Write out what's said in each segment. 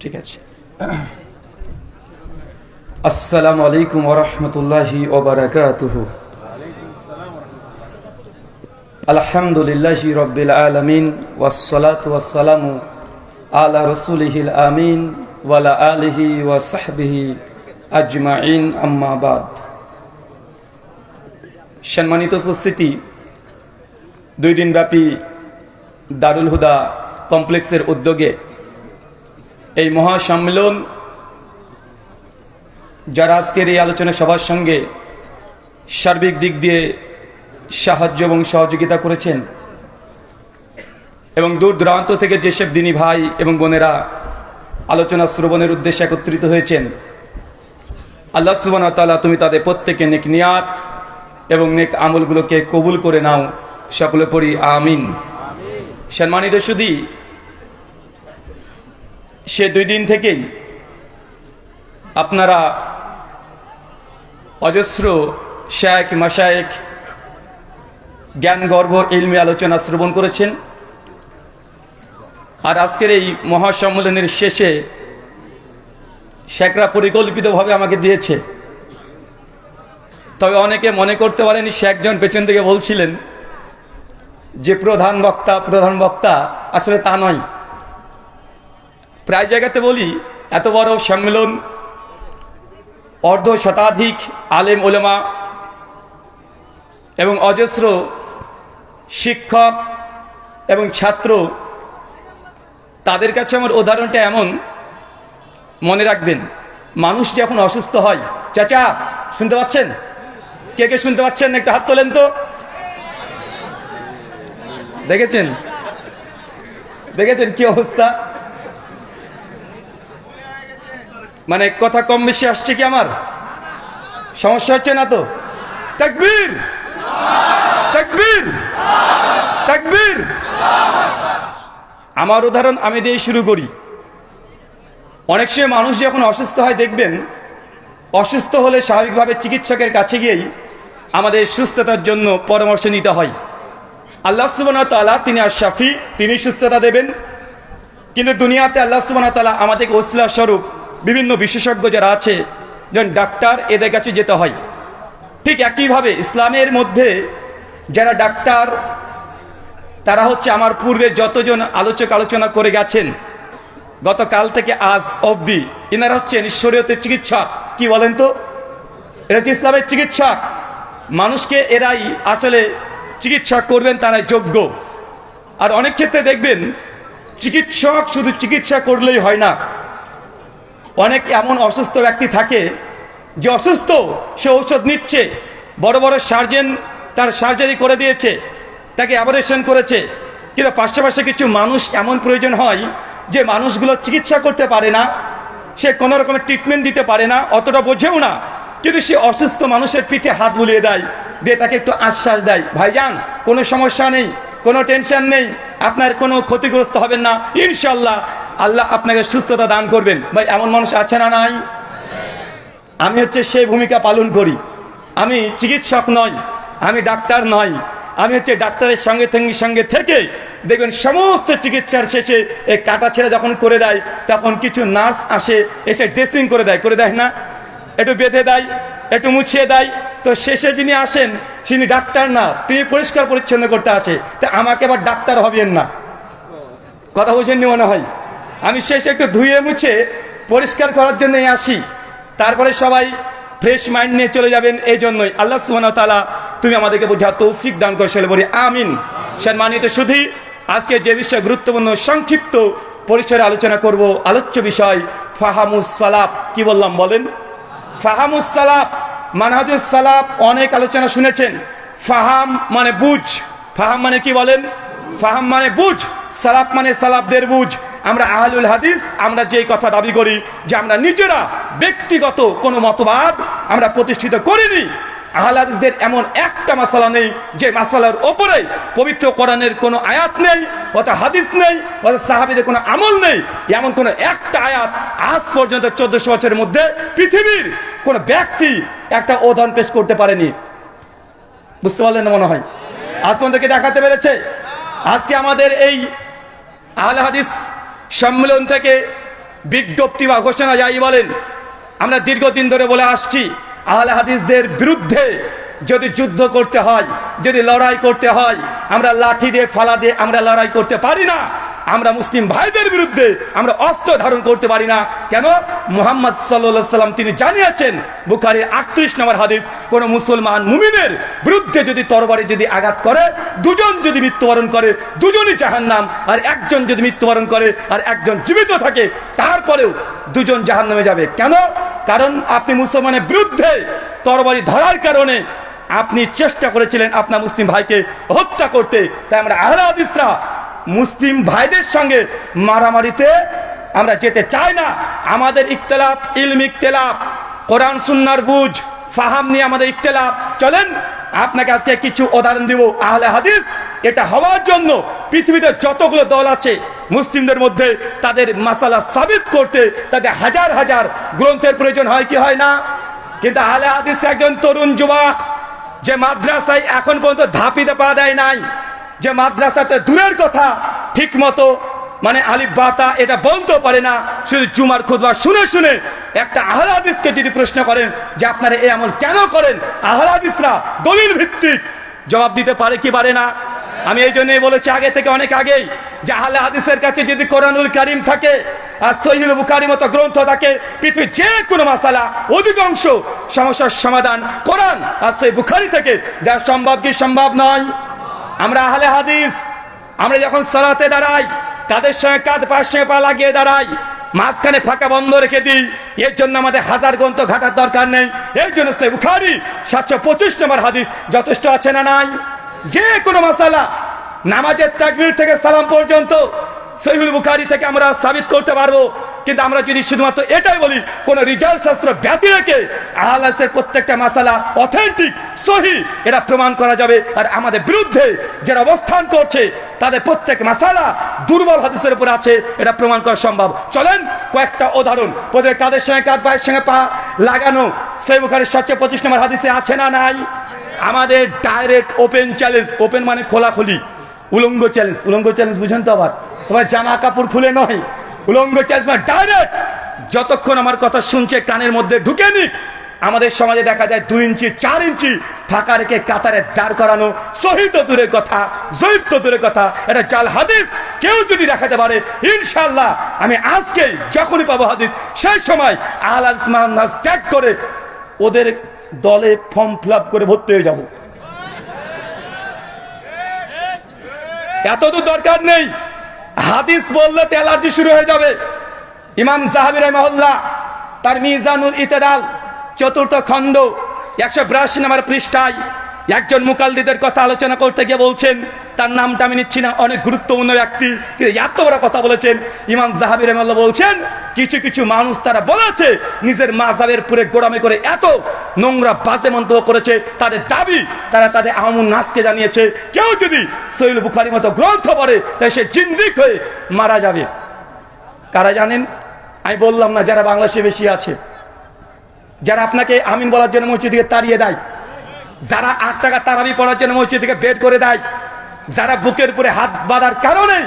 ঠিক আছে। আসসালামু আলাইকুম ওয়া রাহমাতুল্লাহি ওয়া বারাকাতুহু। আলহামদুলিল্লাহি রাব্বিল আলামিন ওয়াস সালাতু ওয়াস সালামু আলা রাসূলিহিল আমিন ওয়া আলা আলিহি ওয়া সাহবিহি আজমাইন, আম্মা বাদ। সম্মানিত উপস্থিতি, 2 দিনব্যাপী দারুল হুদা কমপ্লেক্সের উদ্যোগে এই মহাসম্মেলন, যারা আজকের এই আলোচনা সবার সঙ্গে সার্বিক দিক দিয়ে সাহায্য এবং সহযোগিতা করেছেন এবং দূর দূরান্ত থেকে যেসব দিনী ভাই এবং বোনেরা আলোচনা শ্রবণের উদ্দেশ্যে একত্রিত হয়েছেন, আল্লাহ সুবহানাহু ওয়া তাআলা তুমি তাদের প্রত্যেকে নেক নিয়াত এবং নেক আমলগুলোকে কবুল করে নাও, সকলে পড়ি আমিন। সম্মানিত সুধী, সে 2 দিন থেকেই আপনারা অজস্র শায়েখ মাশায়েখ জ্ঞান গর্ভ ইলমি আলোচনা শ্রবণ করেছেন। আর আজকের এই মহাসম্মেলনের শেষে শেখরা পরিকল্পিতভাবে আমাকে দিয়েছে। তবে অনেকে মনে করতে পারেন শেখজন পেছন থেকে বলছিলেন যে প্রধান বক্তা, আসলে তা নয়। প্রায় জায়গাতে বলি, এত বড় সম্মেলন, অর্ধ শতাধিক আলেম ওলামা এবং অজস্র শিক্ষক এবং ছাত্র, তাদের কাছে আমার উদাহরণটা এমন, মনে রাখবেন, মানুষ যখন অসুস্থ হয়, চাচা শুনতে পাচ্ছেন? কে কে শুনতে পাচ্ছেন? একটা হাত তোলেন তো। দেখেছেন কি অবস্থা? মানে কথা কম বেশি আসছে কি? আমার সমস্যা হচ্ছে না তো? তাকবীর, তাকবীর, তাকবীর। আমার উদাহরণ আমি দিয়ে শুরু করি। অনেক সময় মানুষ যখন অসুস্থ হয়, দেখবেন অসুস্থ হলে স্বাভাবিকভাবে চিকিৎসকের কাছে গিয়েই আমাদের সুস্থতার জন্য পরামর্শ নিতে হয়। আল্লাহ সুবহানাহু ওয়া তাআলা তিনি আশ-শাফি, তিনি সুস্থতা দেবেন। কিন্তু দুনিয়াতে আল্লাহ সুবহানাহু ওয়া তাআলা আমাদেরকে ওসিলা স্বরূপ বিভিন্ন বিশেষজ্ঞ যারা আছে, যেমন ডাক্তার, এদের কাছে যেতে হয়। ঠিক একইভাবে ইসলামের মধ্যে যারা ডাক্তার, তারা হচ্ছে আমার পূর্বে যতজন আলোচনা করে গেছেন, গতকাল থেকে আজ অবধি, এনারা হচ্ছেন শরীয়তের চিকিৎসক। কি বলেন তো? এরা হচ্ছে ইসলামের চিকিৎসক। মানুষকে এরাই আসলে চিকিৎসা করবেন, তারাই যোগ্য। আর অনেক ক্ষেত্রে দেখবেন চিকিৎসক শুধু চিকিৎসা করলেই হয় না, অনেক এমন অসুস্থ ব্যক্তি থাকে যে অসুস্থ, সে ঔষধ নিচ্ছে, বড় বড় সার্জেন তার সার্জারি করে দিয়েছে, তাকে অপারেশন করেছে, কিন্তু পাশাপাশি কিছু মানুষ এমন প্রয়োজন হয় যে মানুষগুলো চিকিৎসা করতে পারে না, সে কোনো রকমের ট্রিটমেন্ট দিতে পারে না, অতটা বোঝেও না, কিন্তু সে অসুস্থ মানুষের পিঠে হাত বুলিয়ে দেয়, দিয়ে তাকে একটু আশ্বাস দেয়, ভাইজান কোনো সমস্যা নেই, কোনো টেনশন নেই, আপনার কোনো ক্ষতিগ্রস্ত হবেন না, ইনশাল্লাহ আল্লাহ আপনাকে সুস্থতা দান করবেন। ভাই, এমন মানুষ আছে না নাই? আমি হচ্ছে সেই ভূমিকা পালন করি। আমি চিকিৎসক নই, আমি ডাক্তার নই, আমি হচ্ছে ডাক্তারের সঙ্গে থেকে দেখবেন সমস্ত চিকিৎসার শেষে এই কাটা ছেড়ে যখন করে দেয়, তখন কিছু নার্স আসে, এসে ড্রেসিং করে দেয় না, একটু বেঁধে দেয়, একটু মুছিয়ে দেয়। তো শেষে যিনি আসেন তিনি ডাক্তার না, তিনি পরিষ্কার পরিচ্ছন্ন করতে আসে। তা আমাকে আবার ডাক্তার হবেন না, কথা বুঝেননি মনে হয়। আমি শেষে একটু ধুয়ে মুছে পরিষ্কার করার জন্যই আসি, তারপরে সবাই ফ্রেশ মাইন্ড নিয়ে চলে যাবেন। এই জন্যই আল্লাহ সুবহানাহু ওয়া তাআলা তুমি আমাদেরকে বোঝা তৌফিক দান করে, সবাই বলি আমিন। সম্মানিত সুধী, আজকে যে বিষয় গুরুত্বপূর্ণ সংক্ষিপ্ত পরিসরে আলোচনা করব, আলোচ্য বিষয় ফাহামুস সালাফ। কি বললাম বলেন? ফাহামুস সালাফ, মানহাজুস সালাফ। অনেক আলোচনা শুনেছেন। ফাহাম মানে বুঝ, ফাহাম মানে কি বলেন? ফাহাম মানে বুঝ, সালাফ মানে সালাফদের বুঝ। আমরা আহলুল হাদিস, আমরা যেই কথা দাবি করি যে আমরা নিজেরা ব্যক্তিগত কোনো মতবাদ আমরা প্রতিষ্ঠিত করিনি। আহলে হাদিসদের এমন একটা মাসালা নেই যে মাসালার ওপরে পবিত্র কোরআনের কোনো আয়াত নেই, অথবা হাদিস নেই, অথবা সাহাবীদের কোনো আমল নেই। এমন কোনো একটা আয়াত আজ পর্যন্ত 1400 বছরের মধ্যে পৃথিবীর কোনো ব্যক্তি একটা উদাহরণ পেশ করতে পারেনি। বুঝতে পারলেন না মনে হয়? আজ পর্যন্ত কি দেখাতে পেরেছে? আজকে আমাদের এই আহলে হাদিস সম্মেলন থেকে বিজ্ঞপ্তি বা ঘোষণা যাই বলেন, আমরা দীর্ঘদিন ধরে বলে আসছি, আহলে হাদিসদের বিরুদ্ধে যদি যুদ্ধ করতে হয়, যদি লড়াই করতে হয়, আমরা লাঠি দিয়ে ফালা দিয়ে আমরা লড়াই করতে পারি না। আমরা মুসলিম ভাইদের বিরুদ্ধে আমরা অস্ত্র ধারণ করতে পারি না। কেন? মুহাম্মদ সাল্লাল্লাহু আলাইহি সাল্লাম তিনি জানিয়েছেন, বুখারীর 38 নম্বর হাদিস, কোন মুসলমান মুমিনের বিরুদ্ধে যদি তরবারি যদি আঘাত করে, দুজন যদি মৃত্যুবরণ করে দুজনই জাহান্নাম, আর একজন যদি মৃত্যুবরণ করে আর একজন জীবিত থাকে তারপরেও দুজন জাহান্নামে যাবে। কেন? কারণ আপনি মুসলমানের বিরুদ্ধে তরবারি ধরার কারণে আপনি চেষ্টা করেছিলেন আপনার মুসলিম ভাইকে হত্যা করতে। তাই আমরা আহলে হাদিসরা মুসলিম ভাইদের সঙ্গে মারামারিতে আমরা যেতে চাই না। আমাদের ইখতিলাফ ইলমি ইখতিলাফ, কোরআন সুন্নাহর বুঝ ফাহাম নিয়ে আমাদের ইখতিলাফ। চলেন আপনাকে আজকে কিছু উদাহরণ দিব। আহলে হাদিস এটা হওয়ার জন্য পৃথিবীতে যতগুলো দল আছে মুসলিমদের মধ্যে তাদের মাসালা সাবিত করতে তাদের হাজার হাজার গ্রন্থের প্রয়োজন হয় কি হয় না? কিন্তু আহলে হাদিস একজন তরুণ যুবক যে মাদ্রাসায় এখন পর্যন্ত ধাপিতে পা দেয় নাই, যে মাদ্রাসাতে দূরের কথা ঠিক মতো মানে আলিফ বাতা এটা বলতেও পারে না, শুধু জুমার খুতবা শুনে শুনে একটা আহলে হাদিসকে যদি প্রশ্ন করেন যে আপনারা এই আমল কেন করেন, আহলে হাদিসরা দলিল ভিত্তিক জবাব দিতে পারে কি পারে না? আমি এই জন্যই বলেছি আগে থেকে, অনেক আগেই, যে আহলে হাদিসের কাছে যদি কোরআনুল কারীম থাকে আর সহিহুল বুখারী মতো গ্রন্থ থাকে, পৃথিবীর যে কোনো মাসালা অধিকাংশ সমস্যার সমাধান কোরআন আর সহিহ বুখারী থেকে দেওয়া সম্ভব কি সম্ভব নয়? আমরা আহলে হাদিস, আমরা যখন সালাতে দাঁড়াই কাদের সঙ্গে কাঁধ পায়ের সঙ্গে পা লাগিয়ে দাঁড়াই, মাঝখানে ফাঁকা বন্ধ রেখে দিই। এর জন্য আমাদের হাজার গ্রন্থ ঘাটার দরকার নেই। এই জন্য সহিহ বুখারী 725 নম্বর হাদিস যথেষ্ট আছে না নাই? যে কোনো মাসালা নামাজের তাকবীর থেকে সালাম পর্যন্ত সহিহুল বুখারী থেকে আমরা সাবিত করতে পারবো। কিন্তু আমরা যদি শুধুমাত্র এটাই বলি কোন রিজাল শাস্ত্র ব্যতি রেখে আহলে হাদিসের প্রত্যেকটা মাসালা অথেন্টিক সহি এটা প্রমাণ করা যাবে, আর আমাদের বিরুদ্ধে যারা অবস্থান করছে তাদের প্রত্যেক মাসালা দুর্বল হাদিসের উপর আছে, এটা প্রমাণ করা সম্ভব। চলেন কয়েকটা উদাহরণ, প্রত্যেক কাদের সঙ্গে কাঁধ পায়ের সঙ্গে পা লাগানো সহিহ বুখারীর 725 নম্বর হাদিসে আছে না নাই? আমাদের ডাইরেক্ট ওপেন চ্যালেঞ্জ, ওপেন মানে খোলাখুলি, উলঙ্গ চ্যালেঞ্জ। উলঙ্গ চ্যালেঞ্জ বুঝেন তো? আবার তোমার জামা কাপড় খুলে নয়, উলঙ্গ চ্যালেঞ্জ মানে ডাইরেক্ট। যতক্ষণ আমার কথা শুনছে কানের মধ্যে ঢুকেনি। আমাদের সমাজে দেখা যায় 2 ইঞ্চি 4 ইঞ্চি ফাঁকা রেখে কাতারে দাঁড় করানো, সহিহ তো দূরের কথা, জয়ীফ তো দূরের কথা, এটা জাল হাদিস কেউ যদি দেখাতে পারে, ইনশাআল্লাহ আমি আজকে যখনই পাবো হাদিস সেই সময় আহলে হাদিস মানহাজ ত্যাগ করে ওদের দলে ফর্ম ফিল আপ করে ভর্তি হয়ে যাব। এত তো দরকার নেই, হাদিস বললে তো অ্যালার্জি শুরু হয়ে যাবে। ইমাম যাহাবী রাহিমাহুল্লাহ তার মিজানুল ইতিদাল 4th খণ্ড 182 নম্বর পৃষ্ঠায় একজন মুকাল্লিদের কথা আলোচনা করতে গিয়ে বলছেন, তার নামটা আমি নিচ্ছি না, অনেক গুরুত্বপূর্ণ ব্যক্তি, কিন্তু এত বড় কথা বলেছেন। ইমাম যাহাবী রাহিমাহুল্লাহ বলছেন, কিছু কিছু মানুষ তারা বলেছে নিজের মাযহাবের পুরে গোড়ামি করে এত নোংরা বাজে মন্তব্য করেছে, তাদের দাবি তারা তাদের আওয়ামুন নাসকে জানিয়েছে কেউ যদি সহিহুল বুখারীর মতো গ্রন্থ পড়ে তাই সে জিন্দিক হয়ে মারা যাবে। কারা জানেন? আমি বললাম না, যারা বাংলাদেশে বেশি আছে, যারা আপনাকে আমিন বলার জন্য মসজিদ থেকে তাড়িয়ে দেয়, যারা 8 টাকা তারাবি পড়ার জন্য মসজিদ থেকে বের করে দেয়, যারা বুকের উপরে হাত বাঁধার কারণে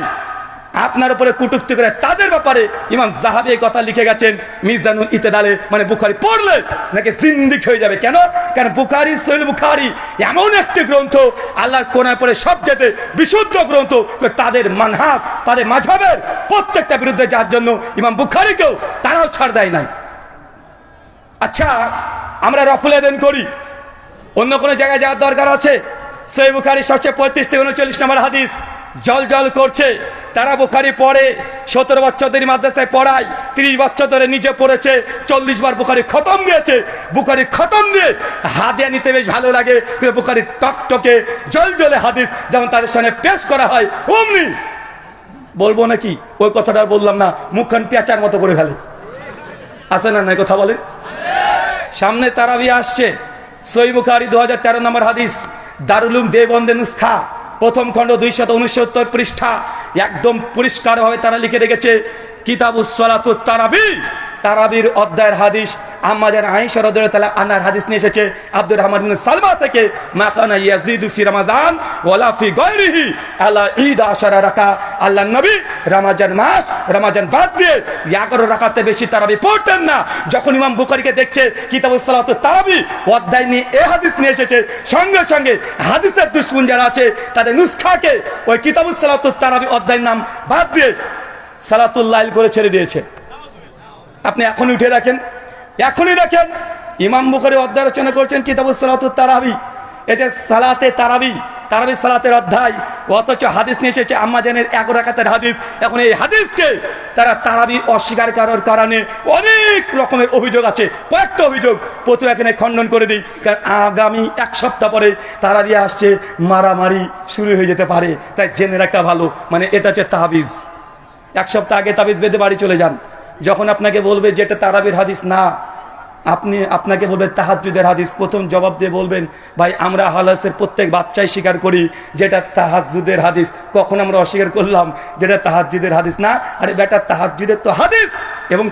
আপনার উপরে কটূক্তি করে, তাদের ব্যাপারে ইমাম যাহাবী এই কথা লিখে গেছেন মিজানুল ইতিদালে, মানে বুখারী পড়লে নাকি জিন্দিক হয়ে যাবে। কেন? কারণ বুখারী, সহিহ বুখারী এমন একটি গ্রন্থ, আল্লাহর কোরআনের পরে সবচেয়ে বিশুদ্ধ গ্রন্থ, তাদের মানহাজ তাদের মাযহাবের প্রত্যেকটা বিরুদ্ধে যার জন্য ইমাম বুখারীকেও তারাও ছাড় দেয় নাই। আচ্ছা, আমরা রফুল এদেন করি, অন্য কোনো জায়গায় যাওয়ার দরকার আছে? সহিহ বুখারী 735 থেকে 39 নম্বর হাদিস, জল জল করছে, তারা বুখারী পড়ে, 17 বছর ধরে মাদ্রাসায় পড়ায়, 30 বছর ধরে নিজে পড়েছে, 40 বার বুখারী খতম দিয়েছে। বুখারী খতম দিয়ে হাদিয়া নিতে বেশ ভালো লাগে, কিন্তু বুখারী টকটকে জল জলে হাদিস যেমন তাদের সামনে পেশ করা হয় অমনি বলবো নাকি, ওই কথাটা বললাম না, মুখখান পেঁচার মতো করে ফেলে। আছে না নাই কথা বলেন? সামনে তারাবি আসছে, সহিহ বুখারী 2013 নম্বর হাদিস, দারুল উলুম দেওবন্দের নুসখা 1ম খণ্ড 269 পৃষ্ঠা, একদম পরিষ্কারভাবে তারা লিখে রেখেছে কিতাবুস সালাতুত তারাবি, তারাবির অধ্যায়ের হাদিস আম্মা জান আয়েশা রাদিয়াল্লাহু তাআলা আনহার হাদিস নিয়ে এসেছে আব্দুর রহমান ইবনে সালমা থেকে, মা কানা ইয়াজিদু ফি রমাজান ওয়ালা ফি গায়রিহি আলা 11 রাকা। আল্লাহর নবী রমজান মাস, রমজান বাদ দিয়ে 11 রাকাতে বেশি তারাবি পড়তেন না। যখন ইমাম বুখারীকে দেখছে কিতাবুস সালাতুত তারাবি অধ্যায় নিয়ে এই হাদিস নিয়ে এসেছে, সঙ্গে সঙ্গে হাদিসের দুশমন যারা আছে তাদের নুসখাকে ওই কিতাবুস সালাতুত তারাবি অধ্যায়ের নাম বাদ দিয়ে সালাতুল লাইল করে ছেড়ে দিয়েছে। আপনি এখনই উঠে রাখেন, এখনই রাখেন। ইমাম বুখারী অধ্যায় রচনা করছেন কিতাবুস সালাতুত তারাবি, এই যে সালাতে তারাবি, তারাবি সালাতের অধ্যায়, অথচ হাদিস নিয়ে এসেছে আম্মা জানের 11 রাকাতের হাদিস। এখন এই হাদিসকে তারা তারাবি অস্বীকার করার কারণে অনেক রকমের অভিযোগ আছে, কয়েকটা অভিযোগ প্রথমে এখানে খণ্ডন করে দিই, কারণ আগামী 1 সপ্তাহ পরে তারাবি আসছে, মারামারি শুরু হয়ে যেতে পারে, তাই জেনে রাখা ভালো। মানে এটা হচ্ছে তাবিজ। 1 সপ্তাহ আগে তাবিজ বেঁধে বাড়ি চলে যান। যখন আপনাকে বলবে যেটা তারাবির হাদিস না, আপনাকে বলবে তাহাজ্জুদের হাদিস, প্রথম জবাব দিয়ে বলবেন ভাই আমরা হালাসের প্রত্যেক বাচ্চাই স্বীকার করি যেটা তাহাজ্জুদের হাদিস। কখন আমরা অস্বীকার করলাম যেটা তাহাজ্জুদের হাদিস না? আরে বেটা, তাহাজ্জুদের তো হাদিস এবং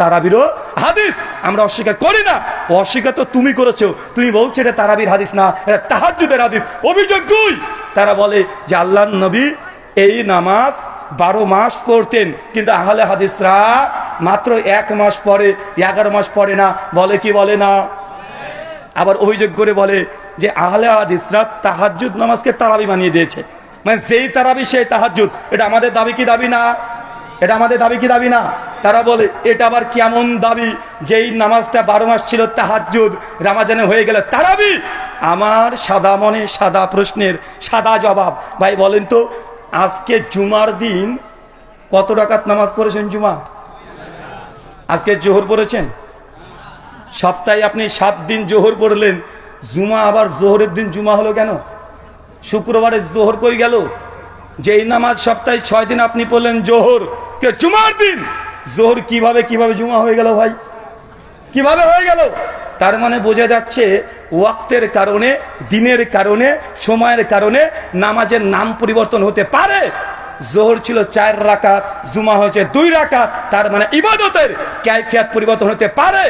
তারাবিরও হাদিস, আমরা অস্বীকার করি না। অস্বীকার তো তুমি করেছো, তুমি বলছো এটা তারাবির হাদিস না, এটা তাহাজ্জুদের হাদিস। অভিযোগ 2, তারা বলে যে আল্লাহর নবী এই নামাজ 12 মাস পড়তেন, কিন্তু আহলে হাদিসরা মাত্র 1 মাস পরে, 11 মাস পরে না। বলে কি বলে না? আবার অভিযোগ করে বলে যে আহলে হাদিসরা তাহাজ্জুদ নামাজকে তারাবি বানিয়ে দিয়েছে, মানে যেই তারাবি সেই তাহাজ্জুদ। এটা আমাদের দাবি কি দাবি না? এটা আমাদের দাবি কি দাবি না? তারা বলে এটা আবার কেমন দাবি, যেই নামাজটা 12 মাস ছিল তাহাজ্জুদ, রমজানে হয়ে গেল তারাবি। আমার সাদা মনে সাদা প্রশ্নের সাদা জবাব। ভাই বলেন তো, আজকে জুমার দিন কত রাকাত নামাজ পড়েছেন? জুমা আজকে জোহর পড়েছেন? সপ্তাহে আপনি 7 দিন জোহর পড়লেন, জুমা আবার জোহরের দিন জুমা হলো কেন? শুক্রবারে জোহর কই গেল? যেই নামাজ সপ্তাহে 6 দিন আপনি পড়লেন জোহর, কে জুমার দিন জোহর কিভাবে জুমা হয়ে গেল? ভাই কিভাবে হয়ে গেল? তার মানে বোঝা যাচ্ছে ওয়াক্তের কারণে, দিনের কারণে, সময়ের কারণে নামাজের নাম পরিবর্তন হতে পারে। জোহর ছিল 4 রাকাত, জুমা হয়েছে 2 রাকাত, তার মানে ইবাদতের কাইফিয়াত পরিবর্তন হতে পারে।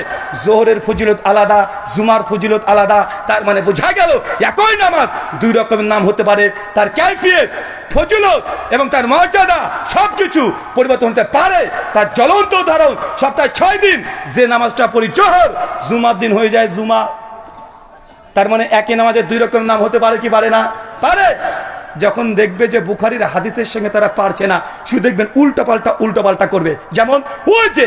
জোহরের ফজিলত আলাদা, জুমার ফজিলত আলাদা, তার মানে বোঝা গেল একই নামাজ 2 রকমের নাম হতে পারে, তার কাইফিয়ত, ফজিলত এবং তার মর্যাদা সবকিছু পরিবর্তন হতে পারে। তার জ্বলন্ত উদাহরণ, সপ্তাহে 6 দিন যে নামাজটা পড়ি জোহর, জুমার দিন হয়ে যায় জুমা। তার মানে একই নামাজের 2 রকম নাম হতে পারে কি পারে না? পারে। যখন দেখবে যে বুখারীর হাদিসের সঙ্গে তারা পারছে না, শুধু দেখবেন উল্টোপাল্টা করবে। যেমন ওই যে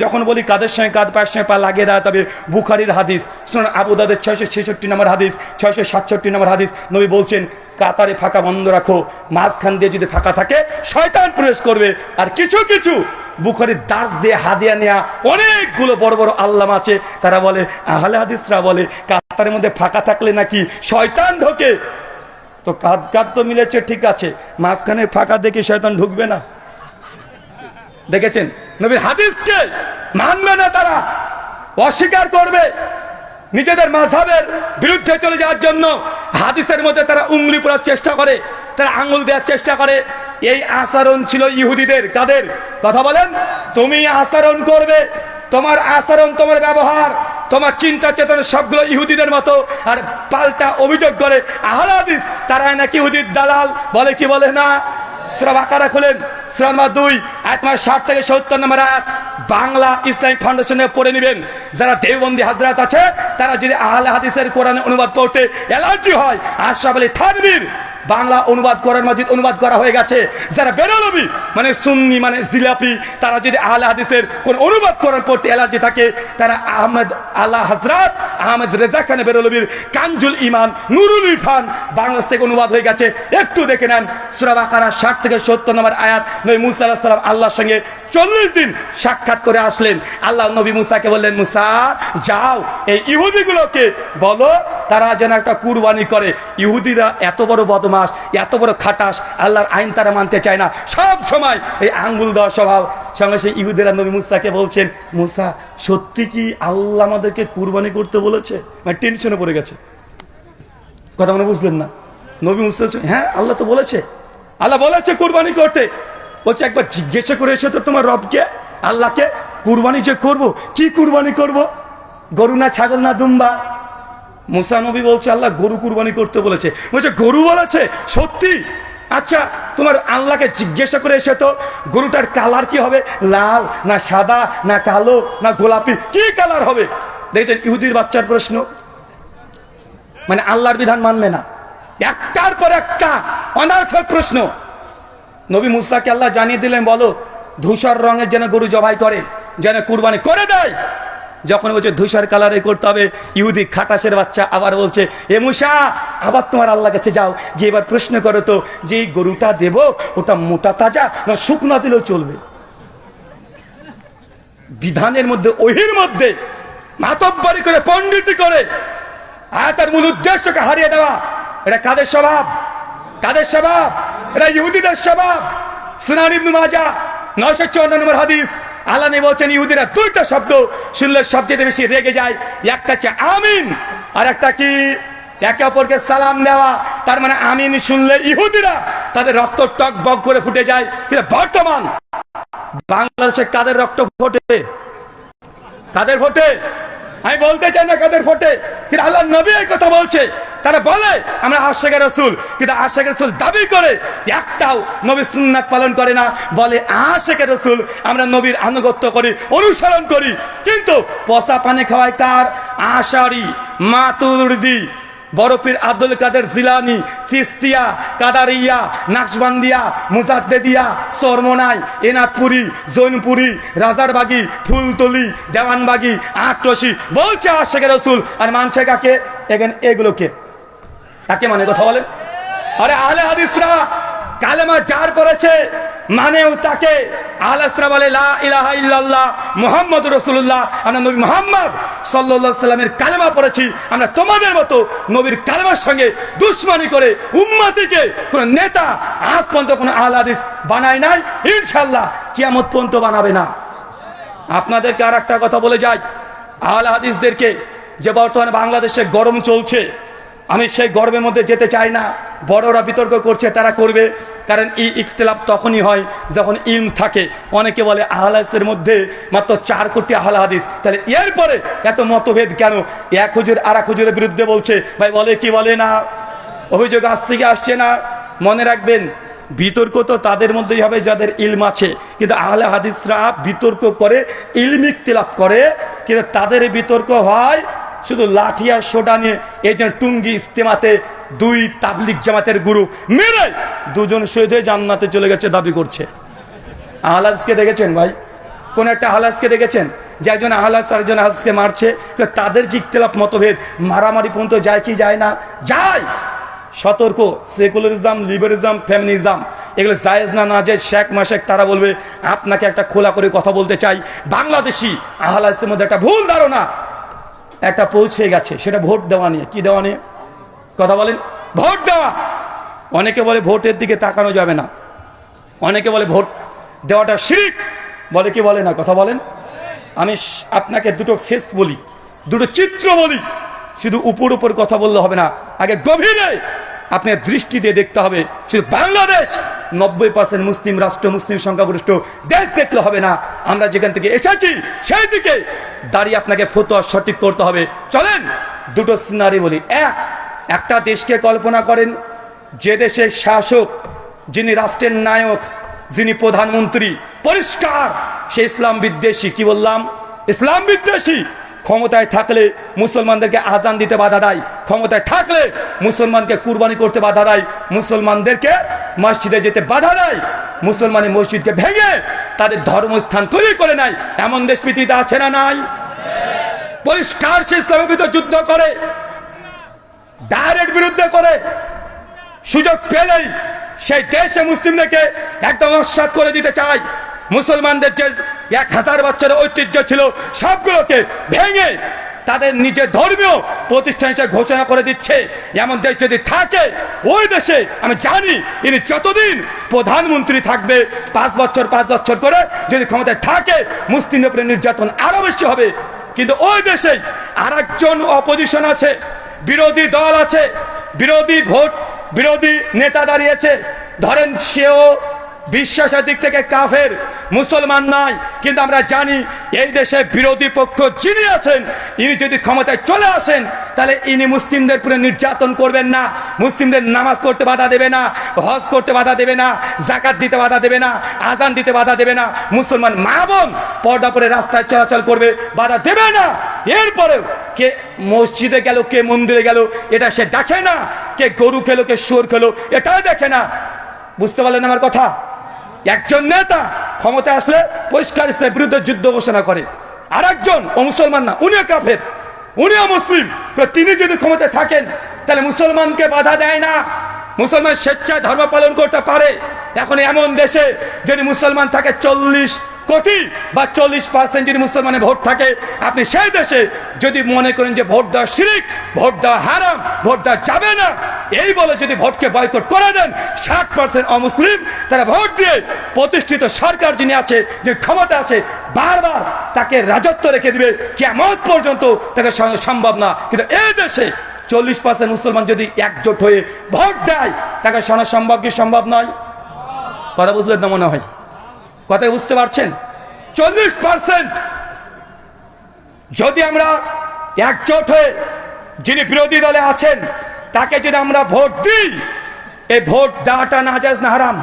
যখন বলি কাদের সঙ্গে কাঁধ, পায়ের সঙ্গে পা লাগিয়ে দেয়, তবে বুখারীর হাদিস, সুনান আবু দাউদের 666 নম্বর হাদিস, 667 নম্বর হাদিস, নবী বলছেন কাতারে ফাঁকা বন্ধ রাখো, মাঝখান দিয়ে যদি ফাঁকা থাকে শয়তান প্রবেশ করবে। আর কিছু কিছু বুখারীর দাস দিয়ে হাদিয়া নেয়া অনেকগুলো বড় বড় আল্লামা আছে, তারা বলে, আহলে হাদিসরা বলে কাতারের মধ্যে ফাঁকা থাকলে নাকি শয়তান ঢোকে। তো কাঁধ তো মিলেছে, ঠিক আছে, মাঝখানে ফাঁকা দেখে শয়তান ঢুকবে না? দেখেছেন নবীর হাদিসকে মানবে না, তারা অস্বীকার করবে। নিজেদের মাযহাবের বিরুদ্ধে চলে যাওয়ার জন্য হাদিসের মধ্যে তারা উঙ্গলি পড়ার চেষ্টা করে, তারা আঙ্গুল দেওয়ার চেষ্টা করে। এই আচরণ ছিল ইহুদিদের। কাদের কথা বলেন? তুমি আচরণ করবে, তোমার আচরণ, তোমার ব্যবহার, তোমার চিন্তা চেতনা সবগুলো ইহুদিদের মতো। আর পাল্টা অভিযোগ করে আহলে হাদিস তারা নাকি ইহুদির দালাল। বলে কি বলে না? সূরা বাকারা খুলেন, সূরা নম্বর 2 আয়াত নম্বর 60 থেকে 70 নম্বর আয়াত। বাংলা ইসলামিক ফাউন্ডেশনে পড়ে নেবেন। যারা দেওবন্দি হাজরাত আছে তারা যদি আহলে হাদিসের কোরআনে অনুবাদ পড়তে অ্যালার্জি হয়, আশরাফ আলী থানভীর বাংলা অনুবাদ কোরআন মাজিদ অনুবাদ করা হয়ে গেছে। যারা বেরলভী মানে সুন্নি মানে জিলাপি, তারা যদি আহলে হাদিসের কোন অনুবাদ কোরআন পড়তে অ্যালার্জি থাকে, তারা আহমেদ আলা হযরত আহমেদ রেজা খান বেরলভীর কানজুল ঈমান নুরুল ইরফান বাংলাদেশ থেকে অনুবাদ হয়ে গেছে, একটু দেখে নেন। সূরা বাকারা 60 থেকে 70 নম্বর আয়াত। নবী মুসা আলাইহিস সালাম আল্লাহর সঙ্গে 40 দিন সাক্ষাৎ করে আসলেন। আল্লাহ নবী মুসাকে বললেন, মুসা যাও এই ইহুদিগুলোকে বলো তারা যেন একটা কুরবানি করে। ইহুদিরা এত বড় বদমাশ, এত বড় খাটাস, আল্লাহর আইন তারা মানতে চায় না, সব সময় এই আঙ্গুল দেওয়া স্বভাব। সঙ্গে সেই ইহুদিরা নবী মুসাকে বলছেন, মুসা সত্যি কি আল্লাহ আমাদেরকে কুরবানি করতে বলেছে? মানে টেনশনে পড়ে গেছে। কথা মনে বুঝলেন না? নবী মুসা হ্যাঁ আল্লাহ তো বলেছে, আল্লাহ বলেছে কুরবানি করতে। বলছে একবার জিজ্ঞাসা করে এসে তো তোমার রবকে, আল্লাহকে, কুরবানি যে করব, কি কুরবানি করব? গরু না ছাগল না দুম্বা? মুসা নবী বলছে আল্লাহ গরু কুরবানি করতে বলেছে। বলছে গরু বলেছে? সত্যি? আচ্ছা তোমার আল্লাহকে জিজ্ঞাসা করে এসে তো গরুটার কালার কি হবে, লাল না সাদা না কালো না গোলাপি, কি কালার হবে? দেখছেন ইহুদির বাচ্চার প্রশ্ন, মানে আল্লাহর বিধান মানবে না, একটার পর একটা অনার্থক প্রশ্ন। নবী মুসাকে আল্লাহ জানিয়ে দিলেন বলো ধূসর রঙের যেন গরু জবাই করে, যেন কুরবানি করে দেয়। যখন বলছে ধূসর কালারে করতে হবে, ইহুদি খাটাসের বাচ্চা আবার বলছে এ মুসা আবার তোমার আল্লাহ কাছে যাও, গিয়ে এবার প্রশ্ন করো তো যে এই গরুটা দেব ওটা মোটা তাজা না শুকনো দিলেও চলবে? বিধানের মধ্যে ওহির মধ্যে মাতব্বরি করে পণ্ডিতি করে আয়াতের মূল উদ্দেশ্যকে হারিয়ে দেওয়া, এটা কাদের স্বভাব? কাদের স্বভাব? এটা ইহুদিদের স্বভাব। সুনান ইবনে মাজাহ 954 নম্বর হাদিস, আল্লাহ নবী বলেন ইহুদিরা দুইটা শব্দ শুনলে সবচেয়ে বেশি রেগে যায়, একটা হচ্ছে আমিন আর একটা কি একে অপরকে সালাম দেওয়া। তার মানে আমিন শুনলে ইহুদিরা তাদের রক্ত টক বক করে ফুটে যায়। কিন্তু বর্তমান বাংলাদেশে কাদের রক্ত ফোটে? কাদের ফোটে? আমি বলতে চাই না কাদের ফোটে, কিন্তু আল্লাহ নবী এই কথা বলছে। তারা বলে আমরা আশিকে রাসূল, কিন্তু আশিকে রাসূল দাবি করে একটাও নবীর সুন্নাত পালন করে না। বলে আশিকে রাসূল, আমরা নবীর আনুগত্য করি, অনুসরণ করি, কিন্তু পচা পানি খাওয়ায় কার? আশারি, মাতুরিদি, বরফির আব্দুল কাদের জিলানি, চিস্তিয়া, কাদারিয়া, নাকশবন্দিয়া, মুজাদ্দেদিয়া, চরমনাই, এনাদপুরি, জৈনপুরি, রাজারবাগি, ফুলতলি, দেওয়ানবাগি, আটরশি বলছে আশিকে রাসূল, আর মানছে কাকে? এগুলোকে কাকে মানে? কথা বলেন। আরে আহলে হাদিসরা কালেমা যার পড়েছে মানেও তাকে। আহলে হাদিসরা বলে লা ইলাহা ইল্লাল্লাহ মুহাম্মাদুর রাসূলুল্লাহ, আমরা নবী মুহাম্মদ সাল্লাল্লাহু আলাইহি সাল্লামের কালেমা পড়েছি। আমরা তোমাদের মতো নবীর কালেমার সঙ্গে দুশমনি করে উম্মতিকে কোন নেতা আজ পর্যন্ত কোন আহলে হাদিস বানায় নাই, ইনশাআল্লাহ কিয়ামত পর্যন্ত বানাবে না। আপনাদেরকে আর একটা কথা বলে যাই, আহলে হাদিসদেরকে যে বর্তমানে বাংলাদেশে গরম চলছে, আমি সেই গর্বের মধ্যে যেতে চাই না। বড়রা বিতর্ক করছে, তারা করবে, কারণ এই ইখতিলাফ তখনই হয় যখন ইলম থাকে। অনেকে বলে আহলে হাদিসের মধ্যে মাত্র 4 কোটি আহলে হাদিস, তাহলে এরপরে এত মতভেদ কেন? এক হুজুর আর এক হুজুরের বিরুদ্ধে বলছে, ভাই বলে কি বলে না? অভিযোগ আসছে কি আসছে না? মনে রাখবেন বিতর্ক তো তাদের মধ্যেই হবে যাদের ইলম আছে, কিন্তু আহলে হাদিসরা বিতর্ক করে, ইলম ইখতিলাফ করে, কিন্তু তাদের বিতর্ক হয় শুধু লাঠি আর সোটা নিয়ে। এই জন্য টুঙ্গি ইস্তেমাতে 2 তাবলিগ জামাতের গ্রুপ মেরে 2 জন শহীদ হয়ে জান্নাতে চলে গেছে দাবি করছে। আহলে হাদিসকে দেখেছেন ভাই? কোন একটা আহলে হাদিসকে দেখেছেন যে একজন আহলে হাদিস আর একজন হাদিসকে মারছে? তাদের যে ইখতিলাফ মতভেদ মারামারি পর্যন্ত যায় কি যায় না? যায়। সতর্ক, সেকুলারিজম, লিবারিজম, ফেমিনিজম এগুলো জায়েজ না, না যায়। শেখ মাশেক তারা বলবে। আপনাকে একটা খোলা করে কথা বলতে চাই, বাংলাদেশি আহলে হাদিসের মধ্যে একটা ভুল ধারণা একটা পৌঁছে গেছে, সেটা ভোট দেওয়া নিয়ে। কি দেওয়া নিয়ে? কথা বলেন। ভোট দেওয়া। অনেকে বলে ভোটের দিকে তাকানো যাবে না, অনেকে বলে ভোট দেওয়াটা শিরক, বলে কি বলে না? কথা বলেন। আমি আপনাকে দুটো ফেস বলি, দুটো চিত্র বলি। শুধু উপর উপর কথা বললে হবে না, আগে গভীরে আপনি দৃষ্টি দিয়ে দেখতে হবে। শুধু বাংলাদেশ 90% মুসলিম রাষ্ট্র, মুসলিম সংখ্যাগরিষ্ঠ দেশ দেখলে হবে না। আমরা যেখান থেকে এসেছি সেই দিকে দাঁড়িয়ে আপনাকে ফতোয়া সঠিক করতে হবে। চলেন দুটো সিনারি বলি। একটা দেশকে কল্পনা করেন, যে দেশের শাসক, যিনি রাষ্ট্রের নায়ক, যিনি প্রধানমন্ত্রী, পরিষ্কার সে ইসলাম বিদ্বেষী। কি বললাম? ইসলাম বিদ্বেষী। ক্ষমতায় থাকলে মুসলমানদেরকে আজান দিতে বাধা দেয়, ক্ষমতায় থাকলে মুসলমানকে কুরবানি করতে বাধা দেয়, মুসলমানদেরকে মসজিদে যেতে বাধা দেয়, মুসলমানের মসজিদকে ভেঙে তাদের ধর্মস্থান তৈরি করে নেয়। এমন দেশ পৃথিবীতে আছে না নাই? পরিষ্কার সে ইসলামের বিরুদ্ধে যুদ্ধ করে, ডাইরেক্ট বিরুদ্ধে করে। সুযোগ পেলেই সেই দেশে মুসলিমদেরকে একদম নস্যাৎ করে দিতে চায়। মুসলমানদের যে 1000 বছরের ঐতিহ্য ছিল সবগুলোকে ভেঙে তাদের নিজের ধর্মীয় প্রতিষ্ঠান হিসেবে ঘোষণা করে দিচ্ছে। এমন দেশ যদি থাকে, ওই দেশে আমি জানি ইনি যতদিন প্রধানমন্ত্রী থাকবে 5 বছর 5 বছর করে যদি ক্ষমতায় থাকে, মুসলিমদের উপরে নির্যাতন আরো বেশি হবে। কিন্তু ওই দেশে আরেকজন অপোজিশন আছে, বিরোধী দল আছে, বিরোধী ভোট, বিরোধী নেতা দাঁড়িয়েছে। ধরেন সেও বিশ্বাসের দিক থেকে কাফের, মুসলমান নয়। কিন্তু আমরা জানি এই দেশে বিরোধী পক্ষ যিনি আছেন, ইনি যদি ক্ষমতায় চলে আসেন তাহলে ইনি মুসলিমদের পুরো নির্যাতন করবেন না, মুসলিমদের নামাজ পড়তে বাধা দেবে না, হজ করতে বাধা দেবে না, জাকাত দিতে বাধা দেবে না, আজান দিতে বাধা দেবে না, মুসলমান মা বোন পর্দা পরে রাস্তায় চলাচল করবে, বাধা দেবে না। এরপরেও কে মসজিদে গেল, কে মন্দিরে গেল, এটা সে দেখে না। কে গরু খেলো, কে শুয়োর খেলো, এটাও দেখে না। বুঝতে পারলেন আমার কথা? একজন নেতা ক্ষমতা আসলে পরিষ্কার ইসলামের বিরুদ্ধে যুদ্ধ ঘোষণা করে, আর একজন ও মুসলমান না, উনিও কাফের, উনিও মুসলিম, তো তিনি যদি ক্ষমতায় থাকেন তাহলে মুসলমানকে বাধা দেয় না, মুসলমান স্বেচ্ছায় ধর্ম পালন করতে পারে। এখন এমন দেশে যদি মুসলমান থাকে 40 কোটি বা 40% যদি মুসলমানের ভোট থাকে, আপনি সেই দেশে যদি মনে করেন যে ভোট দেওয়া শিরক, ভোট দেওয়া হারাম, ভোট দেওয়া যাবে না, এই বলে যদি ভোটকে বয়কট করে দেন, 60% অমুসলিম তারা ভোট দিয়ে প্রতিষ্ঠিত সরকার যিনি আছে, যে ক্ষমতা আছে, বারবার তাকে রাজত্ব রেখে দিবে, কিয়ামত পর্যন্ত তাকে সম্ভব না। কিন্তু এই দেশে 40% মুসলমান যদি একজোট হয়ে ভোট দেয়, তাকে শোনা সম্ভব কি সম্ভব নয়? কথা বুঝলেন না মনে হয়? কথা বুঝতে পারছেন? 40% যদি আমরা একজোট হয়ে যিনি বিরোধী দলে আছেন তাকে যদি আমরা ভোট দিই, এই ভোট দেওয়াটা নাজায়েজ না হারাম?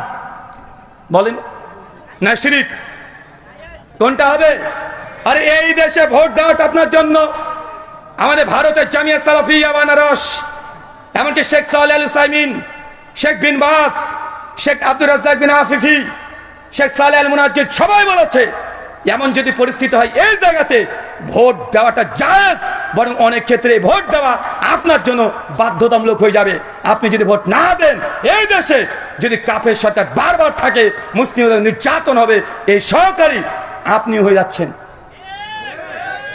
বলেন না শিরক? কোনটা হবে? আরে এই দেশে ভোট দেওয়াটা আপনার জন্য আমাদের ভারতের জামিয়া সালাফিয়া বানারস, এমনকি শেখ সালেহ আল উসাইমিন, শেখ বিন বাস, শেখ আব্দুর রাজ্জাক বিন আফিফি, শেখ সালেহ আল মুনাজ্জিদ সবাই বলেছে এমন যদি পরিস্থিতি হয় এই জায়গাতে ভোট দেওয়াটা জায়েজ, বরং অনেক ক্ষেত্রে ভোট দেওয়া আপনার জন্য বাধ্যতামূলক হয়ে যাবে। আপনি যদি ভোট না দেন, এই দেশে যদি কাফের সরকার বারবার থাকে, মুসলিমদের নির্যাতন হবে, এই সহকারী আপনি হয়ে যাচ্ছেন।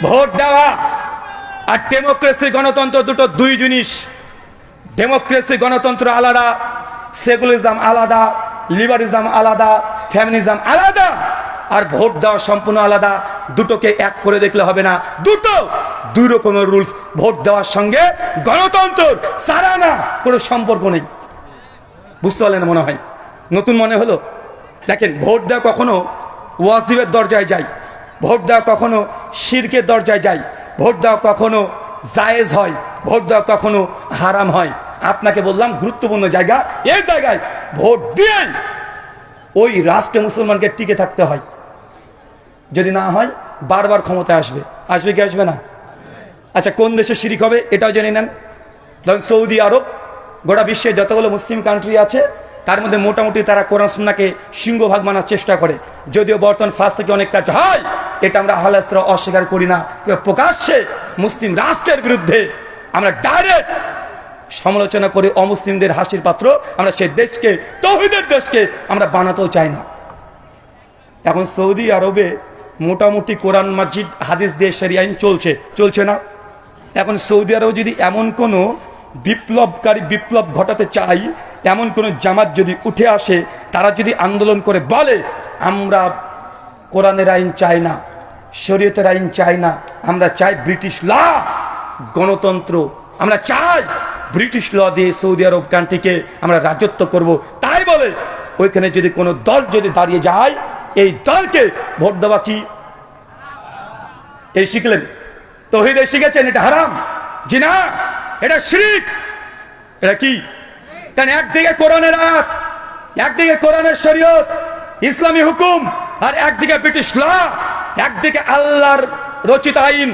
ভোট দেওয়া আর ডেমোক্রেসি গণতন্ত্র দুটো দুই জিনিস। ডেমোক্রেসি গণতন্ত্র আলাদা, সেকুলারিজম আলাদা, লিবারিজম আলাদা, ফ্যামিনিজম আলাদা, আর ভোট দেওয়া সম্পূর্ণ আলাদা। দুটোকে এক করে দেখলে হবে না, দুটো দুই রকমের রুলস। ভোট দেওয়ার সঙ্গে গণতন্ত্র সারানা কোনো সম্পর্ক নেই। বুঝতে পারলেন মনে হয়? নতুন মনে হলো? দেখেন, ভোট দেওয়া কখনো ওয়াজিবের দরজায় যায়, ভোট দেওয়া কখনো শিরকের দরজায় যায়, ভোট দেওয়া কখনো জায়েজ হয়, ভোট দেওয়া কখনো হারাম হয়। আপনাকে বললাম গুরুত্বপূর্ণ জায়গা, এই জায়গায় ভোট দিয়ে ওই রাষ্ট্রে মুসলমানকে টিকে থাকতে হয়। যদি না হয় বারবার ক্ষমতায় আসবে, আসবে কি আসবে না? আচ্ছা, কোন দেশে শিরিক হবে এটাও জেনে নেন। ধরুন সৌদি আরব, গোটা বিশ্বে যতগুলো মুসলিম কান্ট্রি আছে তার মধ্যে মোটামুটি তারা কোরআন সুন্নাহকে সিংহভাগ মানার চেষ্টা করে, যদিও বর্তমান ফাঁস থেকে অনেক কাজ হয়, এটা আমরা আহলে হাদিসরা অস্বীকার করি না। প্রকাশ্যে মুসলিম রাষ্ট্রের বিরুদ্ধে আমরা ডাইরেক্ট সমালোচনা করে অমুসলিমদের হাসির পাত্র আমরা সেই দেশকে, তৌহিদের দেশকে আমরা বানাতেও চাই না। এখন সৌদি আরবে মোটামুটি কোরআন মসজিদ হাদিস দিয়ে শরিয়া আইন চলছে না? এখন সৌদি আরব যদি এমন কোনো বিপ্লবকারী বিপ্লব ঘটাতে চাই, এমন কোনো জামাত যদি উঠে আসে, তারা যদি আন্দোলন করে বলে আমরা কোরআনের আইন চাই না, শরীয়তের আইন চাই না, আমরা চাই ব্রিটিশ ল, গণতন্ত্র, আমরা চাই ব্রিটিশ ল দিয়ে সৌদি আরব কান্ট্রিকে আমরা রাজত্ব করব, তাই বলে ওইখানে যদি কোনো দল যদি দাঁড়িয়ে যায়, এই দলকে ভোট দেওয়া কি এই শিখলেন? তৌহিদে শিখেছেন এটা হারাম? জি না, এটা শিরক। এটা কি? কারণ একদিকে কোরআনের আয়াত, একদিকে কোরআনের শরীয়ত, ইসলামী হুকুম, আর একদিকে ব্রিটিশ ল, একদিকে আল্লাহর রচিত আইন,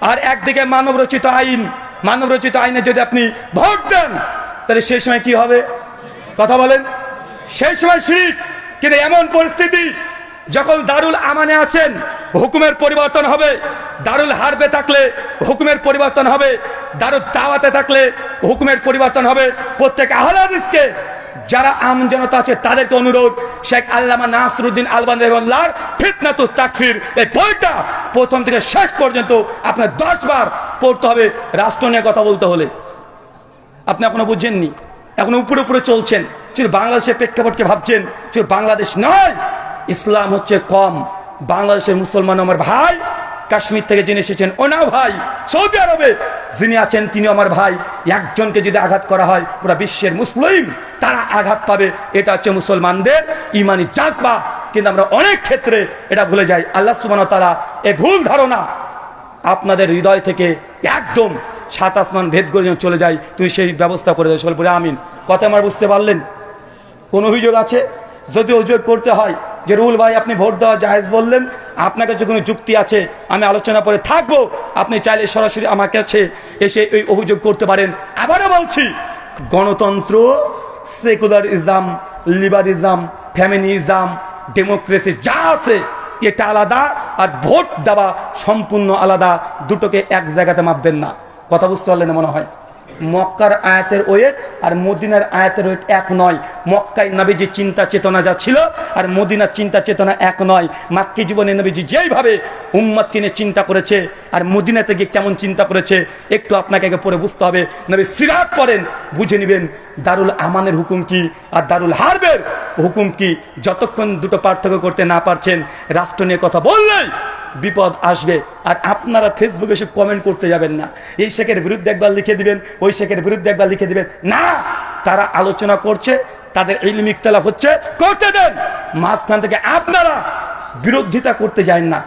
আর একদিকে মানব রচিত আইন। মানব রচিত আইনে যদি আপনি ভোট দেন, তাহলে সেই সময় কি হবে? কথা বলেন। সেই সময় শিরক। কিন্তু এমন পরিস্থিতি যখন দারুল আমানে আছেন, হুকুমের পরিবর্তন হবে, দারুল হারবে থাকলে হুকুমের পরিবর্তন হবে, দারুল দাওয়াতে থাকলে হুকুমের পরিবর্তন হবে। প্রত্যেক আহলে হাদিসকে, যারা আম জনতা আছে তাদেরকে অনুরোধ, শেখ আল্লামা নাসরুদ্দিন আলবানী রাহিমাহুল্লাহর ফিতনাতুত তাকফির এই বইটা প্রথম থেকে শেষ পর্যন্ত আপনার 10 বার পড়তে হবে রাষ্ট্র নিয়ে কথা বলতে হলে। আপনি এখনো বুঝছেননি, এখন উপরে উপরে চলছেন, শুধু বাংলাদেশের প্রেক্ষাপটকে ভাবছেন। শুধু বাংলাদেশ নয়, ইসলাম হচ্ছে কম, বাংলাদেশের মুসলমান আমার ভাই, কাশ্মীর থেকে যিনি এসেছেন ওনা ভাই, সৌদি আরবে যিনি আছেন তিনি আমার ভাই। একজনকে যদি আঘাত করা হয় পুরা বিশ্বের মুসলিম তারা আঘাত পাবে, এটা হচ্ছে মুসলমানদের ইমানি জাজবা। কিন্তু আমরা অনেক ক্ষেত্রে এটা ভুলে যাই। আল্লাহ সুবহানাহু ওয়া তাআলা এই ভুল ধারণা আপনাদের হৃদয় থেকে একদম 7 আসমান ভেদ করে চলে যায়, তুমি সেই ব্যবস্থা করে দেয়। বলে আমিন। কথা আমার বুঝতে পারলেন? কোন অভিযোগ আছে? যদি অভিযোগ করতে হয় যে রুল ভাই আপনি ভোট দেওয়া জায়েজ বললেন, আপনার কাছে কোনো যুক্তি আছে, আমি আলোচনা করে থাকবো, আপনি চাইলে সরাসরি আমার কাছে এসে এই অভিযোগ করতে পারেন। আবারও বলছি, গণতন্ত্র, সেকুলারিজম, লিবারিজম, ফেমিনিজম, ডেমোক্রেসি যা আছে এটা আলাদা, আর ভোট দেওয়া সম্পূর্ণ আলাদা। দুটোকে এক জায়গাতে মাপবেন না। কথা বুঝতে পারলেন মনে হয়? মক্কার আয়াতের ওয়েট আর মদিনার আয়াতের ওয়েট এক নয়। মক্কায় নবীজির চিন্তা চেতনা যা ছিল আর মদিনার চিন্তা চেতনা এক নয়। মাক্কি জীবনে নবীজি যেইভাবে উম্মতকে নিয়ে চিন্তা করেছে আর মদিনাতে গিয়ে কেমন চিন্তা করেছে একটু আপনাকে আগে পরে বুঝতে হবে। নবী সিরাত পড়েন, বুঝে নেবেন দারুল আমানের হুকুম কি আর দারুল হারবের হুকুম কি। যতক্ষণ দুটো পার্থক্য করতে না পারছেন, রাষ্ট্র নিয়ে কথা বললেই বিপদ আসবে। আর আপনারা ফেসবুকে এসে কমেন্ট করতে যাবেন না, এই শেখের বিরুদ্ধে একবার লিখে দিবেন, ওই শেখের বিরুদ্ধে একবার লিখে দিবেন না। তারা আলোচনা করছে, তাদের ইলমি ইখতিলাফ হচ্ছে, করতে দেন। মাঝখান থেকে আপনারা বিরোধিতা করতে যান না।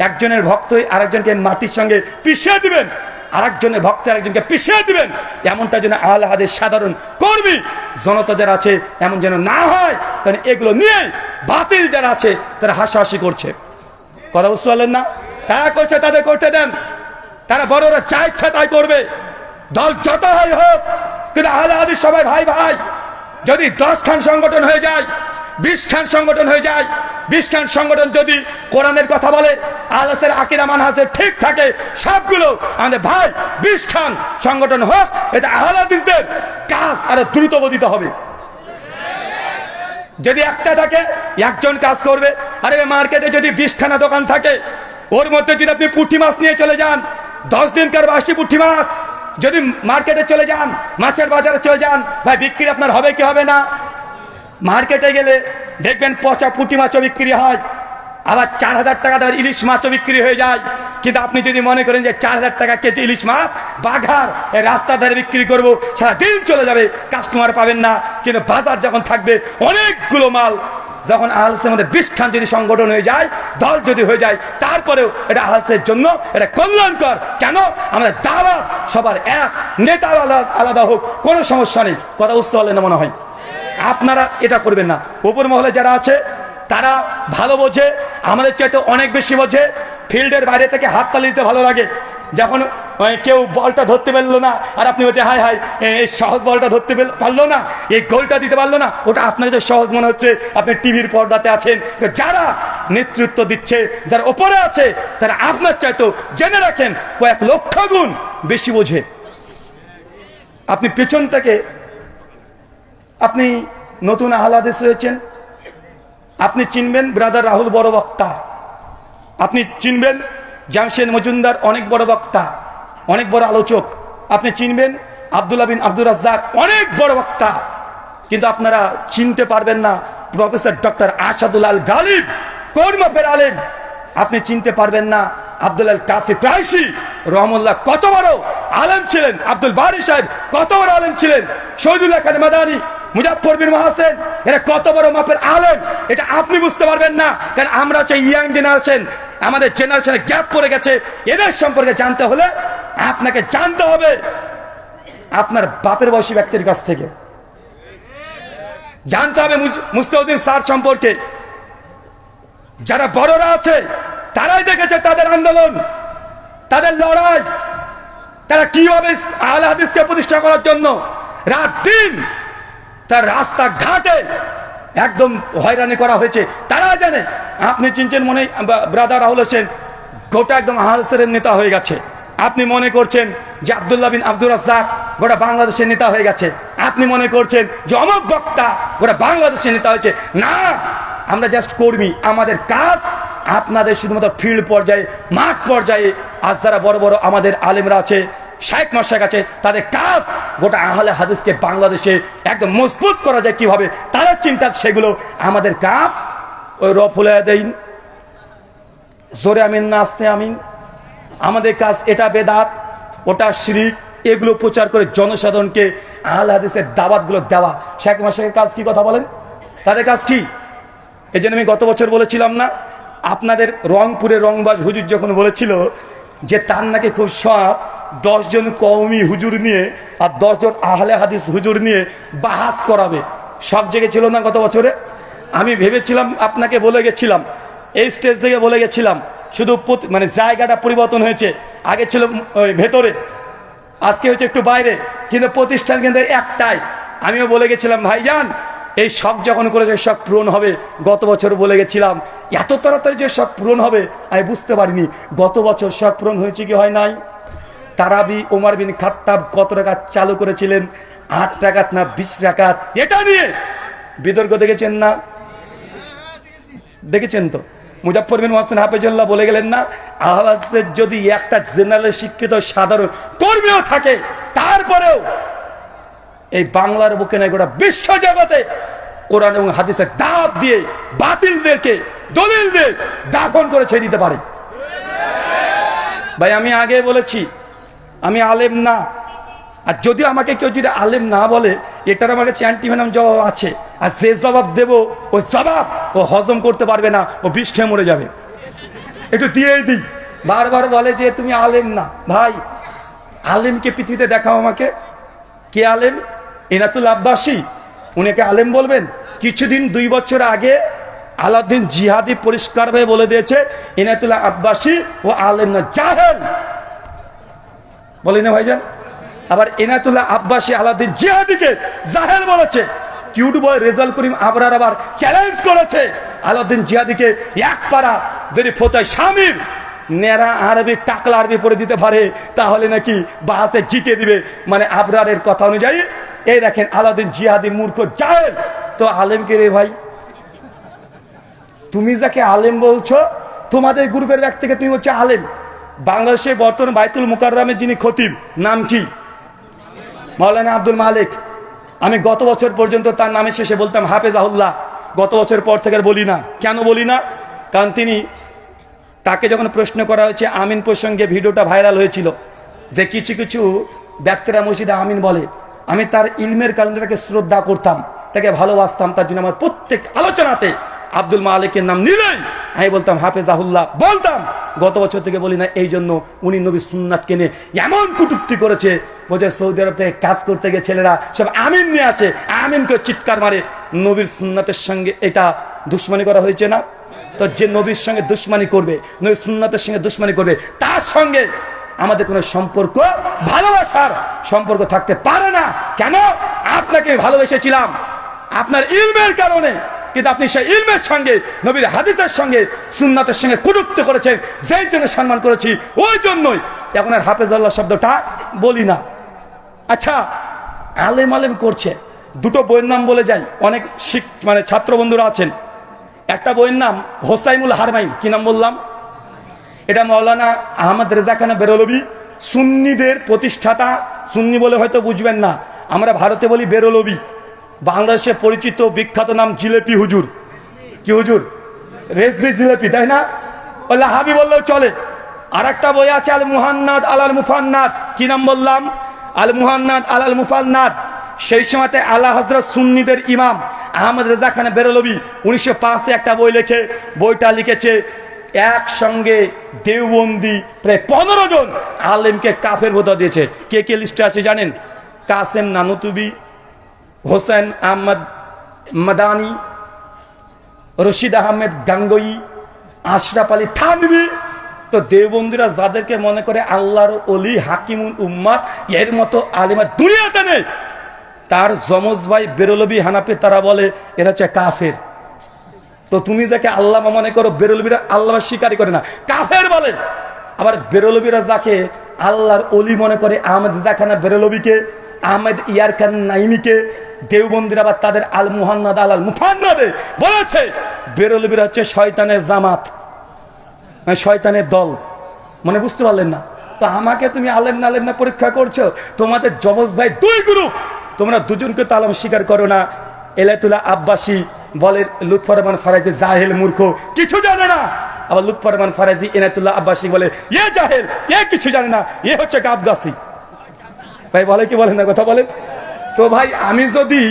একজনের ভক্ত আরেকজনকে মাটির সঙ্গে পিছিয়ে দিবেন, আরেকজনের ভক্ত আরেকজনকে পিছিয়ে দিবেন, এমনটা যেন আহলে হাদিস সাধারণ কর্মী জনতা যারা আছে এমন যেন না হয়। কারণ এগুলো নিয়ে বাতিল যারা আছে তারা হাসাহাসি করছে। কথা বুঝতে পারলেন না? তারা করছে, তাদের করতে দেন। তারা বড়রা যা ইচ্ছা তাই করবে, দল যত হয় হোক। কিন্তু আহলে হাদিস সবাই ভাই ভাই। যদি 10 খান সংগঠন হয়ে যায়, 20 খান সংগঠন হয়ে যায়, 20 খান সংগঠন যদি কোরআনের কথা বলে, আহলের আকীদা মানহাজে ঠিক থাকে, সবগুলো আমাদের ভাই 20 খান সংগঠন হোক। এটা আহলে হাদিসদের কাজ আরো দ্রুত গতিতে হবে। যদি একটা থাকে একজন কাজ করবে। আরে মার্কেটে যদি 20 খানা দোকান থাকে, ওর মধ্যে যদি আপনি পুঁটি মাছ নিয়ে চলে যান, 10 দিনকার বাসি পুঁটি মাছ যদি মার্কেটে চলে যান, মাছের বাজারে চলে যান, ভাই বিক্রি আপনার হবে কি হবে না? মার্কেটে গেলে দেখবেন পচা পুঁটি মাছও বিক্রি হয়, আবার 4000 টাকা দামের ইলিশ মাছও বিক্রি হয়ে যায়। কিন্তু আপনি যদি মনে করেন যে 4000 টাকা কেজি ইলিশ মাছ বাঘার রাস্তা ধারে বিক্রি করব, সারাদিন চলে যাবে, কাস্টমার পাবেন না। কিন্তু বাজার যখন থাকবে অনেকগুলো মাল, যখন আহলসের মধ্যে 20 খান যদি সংগঠন হয়ে যায়, দল যদি হয়ে যায়, তারপরেও এটা আহলসের জন্য এটা কল্যাণকর। কেন? আমাদের দাওয়াত সবার এক, নেতা আলাদা আলাদা হোক, কোনো সমস্যা নেই। কথা বুঝতে পারলেন না মনে হয়? আপনারা এটা করবেন না। উপর মহলে যারা আছে তারা ভালো বোঝে, আমাদের চাইতে অনেক বেশি বোঝে। ফিল্ডের বাইরে থেকে হাততালি দিতে ভালো লাগে। যখন কেউ বলটা ধরতে পারলো না আর আপনি বলছে হাই হাই এই সহজ বলটা ধরতে পারলো না, এই গোলটা দিতে পারলো না, ওটা আপনাকে সহজ মনে হচ্ছে, আপনি টিভির পর্দাতে আছেন। যারা নেতৃত্ব দিচ্ছে, যারা ওপরে আছে, তারা আপনার চাইতো জেনে রাখেন কয়েক লক্ষ গুণ বেশি বোঝে। আপনি পেছন থেকে, আপনি নতুন আহলে হাদিস হয়েছেন, আপনি চিনবেন ব্রাদার রাহুল বড় বক্তা, আপনি চিনবেন জামশেদ মজুমদার অনেক বড় বক্তা, অনেক বড় আলোচক, আপনি চিনবেন আব্দুল্লাহ বিন আব্দুর রাজ্জাক অনেক বড় বক্তা। কিন্তু আপনারা চিনতে পারবেন না প্রফেসর ডক্টর আসাদুল আল গালিব, কোন মাপের আলেম। আপনি চিনতে পারবেন না আব্দুল আল কাফি প্রাইশি রহমুল্লাহ কত বড় আলেম ছিলেন, আব্দুল বারি সাহেব কত বড় আলেম ছিলেন, শহীদুল্লাহ খান মাদানী, মুজাফফর বিন মহসেন, এরা কত বড় মাপের আলেম। এটা আপনি বুঝতে পারবেন না, কারণ আমরা হচ্ছে ইয়াং জেনারেশন, আমাদের জেনারেশনে গ্যাপ পড়ে গেছে। এদের সম্পর্কে জানতে হলে আপনাকে জানতে হবে আপনার বাপের বয়সী ব্যক্তির কাছ থেকে, জানতে হবে মুস্তাউদ্দিন স্যার সম্পর্কে। যারা বড়রা আছে তারাই দেখেছে তাদের আন্দোলন, তাদের লড়াই, তারা কিভাবে আহলে হাদিসকে প্রতিষ্ঠা করার জন্য রাত দিন তার রাস্তাঘাটে একদম হয়রানি করা হয়েছে, তারা জানে। আপনি চিনছেন মনে ব্রাদার রাহুল হোসেন, গোটা একদম আহলের নেতা হয়ে গেছে। আপনি মনে করছেন যে আব্দুল্লাহ বিন আব্দুর রাজ্জাক গোটা বাংলাদেশের নেতা হয়ে গেছে। আপনি মনে করছেন যে অমুক বক্তা গোটা বাংলাদেশের নেতা হয়েছে। না, আমরা জাস্ট কর্মী। আমাদের কাজ আপনাদের শুধুমাত্র ফিল্ড পর্যায়ে, মাঠ পর্যায়ে। আজ যারা বড় বড় আমাদের আলেমরা আছে, শাইখ মাশায়েখ আছে, তাদের কাজ গোটা আহলে হাদিসকে বাংলাদেশে একদম মজবুত করা যায় কিভাবে, তারা চিন্তা। সেগুলো আমাদের কাজ। ওই রফুল আদাইন, জোরে আমিন না আসতে আমিন, আমাদের কাজ এটা বেদাত, ওটা শিরিক, এগুলো প্রচার করে জনসাধারণকে আহলে হাদিসের দাওয়াতগুলো দেওয়া। শেখ মাসের কাজ কি কথা বলেন? তাদের কাজ কি? এই জন্য আমি গত বছর বলেছিলাম না, আপনাদের রংপুরে রংবাজ হুজুর যখন বলেছিল যে তার নাকি খুব শখ 10 জন কওমি হুজুর নিয়ে আর 10 জন আহলে হাদিস হুজুর নিয়ে বাহাস করাবে, সব জেগেছিল না গত বছরে? আমি ভেবেছিলাম, আপনাকে বলে গেছিলাম, এই স্টেজ থেকে বলে গেছিলাম, শুধু মানে জায়গাটা পরিবর্তন হয়েছে, আগে ছিল ওই ভেতরে, আজকে হচ্ছে একটু বাইরে, কিন্তু প্রতিষ্ঠান কিন্তু একটাই। আমিও বলে গেছিলাম ভাইজান এই শখ যখন করেছে শখ পূরণ হবে। গত বছর বলে গেছিলাম এত তাড়াতাড়ি যে শখ পূরণ হবে আমি বুঝতে পারিনি। গত বছর শখ পূরণ হয়েছে কি হয় নাই? তারাবি ওমর বিন খাত্তাব কত রাকাত চালু করেছিলেন? 8 রাকাত না 20 রাকাত? এটা নিয়ে বিতর্ক দেখেছেন না? দেখেছেন তো? মুজাফফর বিন মোহসেন হাফেজুল্লাহ বলে গেলেন না, আহলে হাদিসের যদি একটা জেনারেল শিক্ষিত সাধারণ কর্মীও থাকে, তারপরেও এই বাংলার বুকে নাই গোটা বিশ্ব জগতে কোরআন এবং হাদিসের দাওয়াত দিয়ে বাতিলদেরকে দলিল দিয়ে দাফন করে ছেড়ে দিতে পারে। ভাই আমি আগে বলেছি আমি আলেম না, আর যদি আমাকে কেউ যদি আলেম না বলে এটার আমার কাছে অ্যান্টিভেনাম জবাব আছে, আর যে জবাব দেব ওই জবাব ও হজম করতে পারবে না, ও বিষ্ঠে মরে যাবে। একটু দিয়েই দিই। বারবার বলে যে তুমি আলেম না। ভাই আলেমকে পৃথিবীতে দেখাও আমাকে। কে আলেম? ইনাতুল আব্বাসী, উনাকে আলেম বলবেন? কিছুদিন 2 বছর আগে আলাউদ্দিন জিহাদি পরিষ্কারভাবে বলে দিয়েছে ইনাতুল আব্বাসী ও আলেম না, জাহেল। বলি না ভাইজান? আবার ইনাতুল্লাহ আব্বাসী আলাউদ্দিন জিহাদিকে জাহেল বলেছে। কিউট বয় রেজাল করিম আবরার আবার চ্যালেঞ্জ করেছে আলাউদ্দিন জিহাদিকে, এক পারা যদি ফোতায় শামির নেরা আরবি টাকলা আরবি পড়ে দিতে পারে তাহলে নাকি বাসে জিতে দিবে। মানে আবরারের কথা অনুযায়ী এই দেখেন আলাউদ্দিন জিহাদি মূর্খ জাহেল। তো আলেম কে রে ভাই? তুমি যাকে আলেম বলছো, তোমাদের গ্রুপের ব্যক্তি থেকে তুমি হচ্ছে আলেম। বাংলাদেশে বর্তমানে বাইতুল মুকাররমের যিনি খতিব, নাম কি? মাওলানা আব্দুল মালিক। আমি গত বছর পর্যন্ত তার নামের শেষে বলতাম হাফেজাহুল্লাহ। গত বছর পর থেকে বলি না। কেন বলি না? কারণ তাকে যখন প্রশ্ন করা হয়েছে আমিন প্রসঙ্গে, ভিডিওটা ভাইরাল হয়েছিল যে কিছু কিছু ব্যক্তিরা মসজিদে আমিন বলে, আমি তার ইলমের কারণে তাকে শ্রদ্ধা করতাম, তাকে ভালোবাসতাম, তার জন্য আমার প্রত্যেক আলোচনাতে আব্দুল মালিকের নাম নিলেই আমি বলতাম হাফেজাহুল্লাহ বলতাম। গত বছর থেকে বলি না, এই জন্য উনি নবী সুন্নাতকে নিয়ে এমন কটূক্তি করেছে, বোঝে সৌদি আরব থেকে কাজ করতে গিয়ে ছেলেরা সব আমিন নিয়ে আসে, আমিন করে চিৎকার মারে। নবীর সুন্নাতের সঙ্গে এটা দুশ্মনী করা হয়েছে না? তো যে নবীর সঙ্গে দুশ্মনী করবে, নবীর সুন্নাতের সঙ্গে দুশ্মনী করবে, তার সঙ্গে আমাদের কোনো সম্পর্ক, ভালোবাসার সম্পর্ক থাকতে পারে না। কেন? আপনাকে ভালোবেসেছিলাম আপনার ইলমের কারণে, কিন্তু আপনি সেই ইলমের সঙ্গে নবীর হাদিসের সঙ্গে সুন্নাতের সঙ্গে কটূক্তি করেছেন, যেই জন্য সম্মান করেছি ওই জন্যই এখন আর হাফেজাল্লাহ শব্দটা বলি না। আচ্ছা, আলেম আলেম করছে, দুটো বইয়ের নাম বলে যাই, অনেক মানে ছাত্র বন্ধুরা আছেন। একটা বইয়ের নাম হোসাইনুল হারমাইন। কি নাম বললাম? এটা মাওলানা আহমদ রেজা খান বেরলভী, সুন্নিদের প্রতিষ্ঠাতা। সুন্নি বলে হয়তো বুঝবেন না, আমরা ভারতে বলি বেরলভী। বাংলাদেশে পরিচিত বিখ্যাত নাম জিলেপি হুজুর। কি হুজুর? রেজভি জিলেপি, তাই না? বললে হাবি বললেও চলে। আর একটা বই আছে আল মুহান্নাদ আলাল মুফান্নাদ। কি নাম বললাম? আল মুহান্নাদ আলাল মুফান্নাদ। সেই সময়তে আলা হযরত সুন্নিদের ইমাম আহমদ রেজা খান বেরলভী 1905-এ একটা বই লেখে। বইটা লিখেছে একসঙ্গে দেওবন্দি প্রায় 15 জন আলেমকে কাফের ভোটা দিয়েছে। কে কে লিস্টে আছে জানেন? কাসেম নানুতুবি, হোসেন আহমদ মাদানি, রশিদ আহমেদ গাঙ্গোয়ী, আশরাফ আলী থানভী। তো দেওবন্দিরা যাদেরকে মনে করে আল্লাহর ওলি, হাকিমুল উম্মাত, এর মতো আলেমা দুনিয়াতে নেই, তার যমজ ভাই বেরলভী হানাফি, তারা বলে এরা হচ্ছে কাফের। তো তুমি যাকে আল্লাহ মনে করো, বেরলভীরা আল্লাহ স্বীকারই করে না, কাফের বলে। আবার বেরলভীরা যাকে আল্লাহর ওলি মনে করে, আহমেদ জাখানা বেরলভীকে, আহমেদ ইয়ার খান নাইমিকে, দেওবন্দিরা আবার তাদের আল মুহান্নাদ আলাল মুফান্নাদে বলেছে বেরলভীরা হচ্ছে শয়তানের জামাত, মানে শয়তানের দল। মনে বুঝতে পারলেন না? তো আমাকে তুমি আলেম না আলেম না পরীক্ষা করছো? তোমাদের যমজ ভাই 2 গ্রুপ, তোমরা দুজনকে তো আলম স্বীকার করো না। এলাতুল্লাহ আব্বাসী বলে লুৎফর রহমান ফারাজি জাহেল, মূর্খ, কিছু জানে না। আবার লুৎফর রহমান ফরাজি, এনায়েতুল্লাহ আব্বাসী বলে এ জাহেল, এ কিছু জানে না, এ হচ্ছে গাবগাছি। ভাই বলে কি বলেন না, কথা বলেন তো। ভাই আমি যদি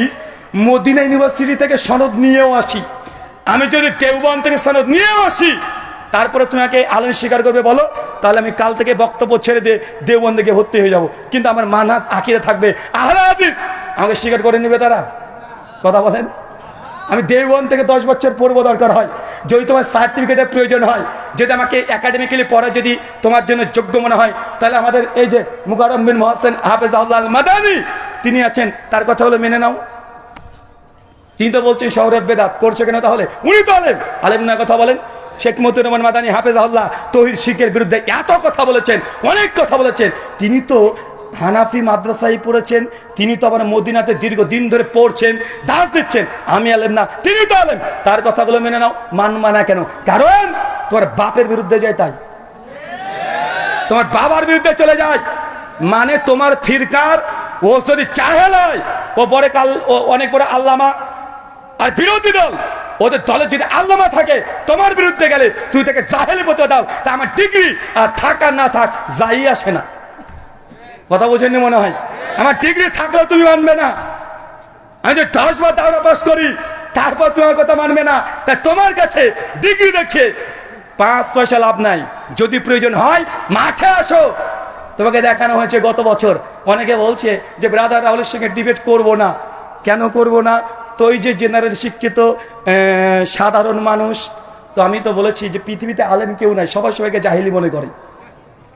মদিনা ইউনিভার্সিটি থেকে সনদ নিয়েও আসি, আমি যদি দেওবন্দ থেকে সনদ নিয়েও আসি, তারপরে তোমাকে আলেম স্বীকার করবে বলো, তাহলে আমি কাল থেকে বক্তব্য ছেড়ে দিয়ে দেওবন্দে গিয়ে ভর্তি হয়ে যাব। কিন্তু আমার মানহাজ আকীদা থাকবে আহলে হাদিস, আমাকে স্বীকার করে নেবে তারা, কথা বলেন। আমি দেওবন্দ থেকে 10 বছর পড়বো দরকার হয়, যদি তোমার সার্টিফিকেটের প্রয়োজন হয়, যদি আমাকে একাডেমিক্যালি পড়া যদি তোমার জন্য যোগ্য মনে হয়, তাহলে আমাদের এই যে মুকাররম বিন মুহসিন হাফেজাহুল্লাহ আল মাদানী তিনি আছেন, তার কথা হলো মেনে নাও। তিনি তো বলছেন শহরের বেদাত করছে কেন, তাহলে উনি তো আলেম, আলেম না, কথা বলেন। শেখ মতিউর রহমান মাদানী হাফেজাহুল্লাহ তৌহিদ শিরকের বিরুদ্ধে এত কথা বলেছেন, অনেক কথা বলেছেন। তিনি তো হানাফি মাদ্রাসায় পড়েছেন, তিনি তো আবার মদিনাতে দীর্ঘদিন ধরে পড়ছেন, দাস দিচ্ছেন। আমি আলেম না, তিনি তো আলেম, তার কথাগুলো মেনে নাও। মানবা না কেন? কারণ তোমার বাপের বিরুদ্ধে যায়, তাই তোমার বাবার বিরুদ্ধে চলে যায়। মানে তোমার ফিরকার ও যদি চাহে নয়, ও পরে কাল ও অনেক বড় আল্লামা, আর বিরোধী দল ওদের দলে যদি আল্লামা থাকে, তোমার বিরুদ্ধে গেলে তুই তাকে জাহেলি বলতে দাও, তা আমার ডিগ্রি আর থাক আর না থাক যাই আসে না। কথা বোঝেননি মনে হয়? আমার ডিগ্রি থাকলেও তুমি মানবে না। আমি যে 10 বার দাওরা পাস করি, তারপর তোমার কথা মানবে না। তা তোমার কাছে ডিগ্রি দেখছে 5 পয়সা লাভ নাই। যদি প্রয়োজন হয় মাঠে আসো, তোমাকে দেখানো হয়েছে গত বছর। অনেকে বলছে যে ব্রাদার রাহুলের সঙ্গে ডিবেট করব না। কেন করব না? তো ওই যে জেনারেল শিক্ষিত সাধারণ মানুষ, তো আমি তো বলেছি যে পৃথিবীতে আলেম কেউ নাই, সবাই সবাইকে জাহিলি মনে করে,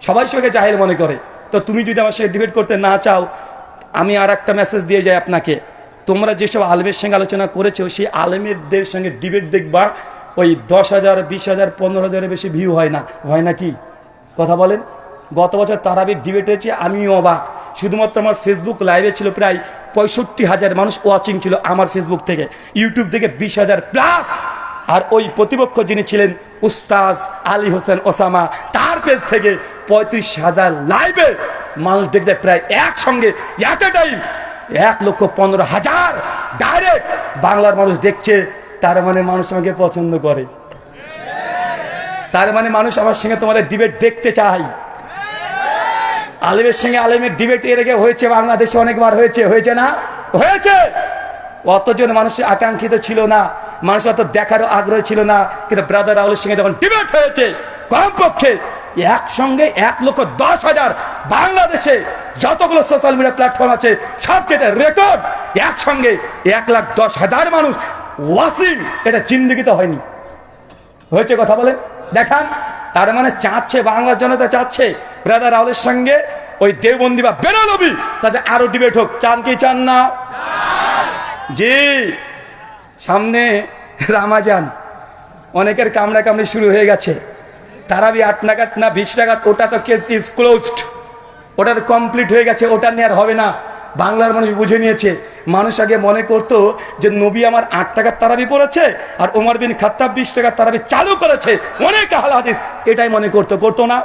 সবাই সবাইকে জাহিল মনে করে। তো তুমি যদি আমার সঙ্গে ডিবেট করতে না চাও, আমি আর একটা মেসেজ দিয়ে যাই আপনাকে, তোমরা যেসব আলেমের সঙ্গে আলোচনা করেছো, সেই আলেমেরদের সঙ্গে ডিবেট দেখবা ওই 10,000, 20,000, 15,000-এর বেশি ভিউ হয় না, হয় নাকি? কথা বলেন। গত বছর তারাবির ডিবেট হয়েছে, আমিও অবাক। শুধুমাত্র আমার ফেসবুক লাইভে ছিল প্রায় 65,000 মানুষ ওয়াচিং ছিল আমার ফেসবুক থেকে, ইউটিউব থেকে 20,000 প্লাস। আর ওই প্রতিপক্ষ যিনি ছিলেন উস্তাজ আলী হোসেন ওসামা, তার পেজ থেকে 35,000 লাইভে মানুষ দেখতে, প্রায় একসঙ্গে এট এ টাইম 1,15,000 ডাইরেক্ট বাংলার মানুষ দেখছে। তার মানে মানুষ আমাকে পছন্দ করে, তার মানে মানুষ আমার সঙ্গে তোমাদের ডিবেট দেখতে চায়। আলেমের সঙ্গে আলেমের ডিবেট এর আগে হয়েছে বাংলাদেশে, অনেকবার হয়েছে, হয়েছে না? হয়েছে। অতজন মানুষের আকাঙ্ক্ষিত ছিল না, মানুষ অত দেখারও আগ্রহ ছিল না। কিন্তু ব্রাদার রাহুলের সঙ্গে যখন ডিবেট হয়েছে, কমপক্ষে একসঙ্গে 1,10,000 বাংলাদেশে যতগুলো সোশ্যাল মিডিয়া প্ল্যাটফর্ম আছে সবচেয়ে রেকর্ড, একসঙ্গে 1,10,000 মানুষ ওয়াচিং। এটা জিন্দেগিতে হয়নি, হয়েছে। কথা বলেন, দেখান। তার মানে চাচ্ছে, বাংলার জনতা চাচ্ছে ব্রাদার রাহুলের সঙ্গে ওই দেওবন্দি বা বেরলবি তাদের আরো ডিবেট হোক। চান কি চান না? জি। সামনে রামাজান, অনেকের কামড়া কামড়ি শুরু হয়ে গেছে। তারাবি 8 নাগাদ না 20 নাগাদ, ওটা তো কেস ইজ ক্লোজড, ওটা তো কমপ্লিট হয়ে গেছে, ওটা নিয়ে আর হবে না। বাংলার মানুষ বুঝে নিয়েছে। মানুষ আগে মনে করতো যে নবী আমার 8 টাকার তারাবি পড়েছে আর ওমর বিন খাত্তাব 20 টাকার তারাবি চালু করেছে, অনেক আহলে হাদিস এটাই মনে করতো না।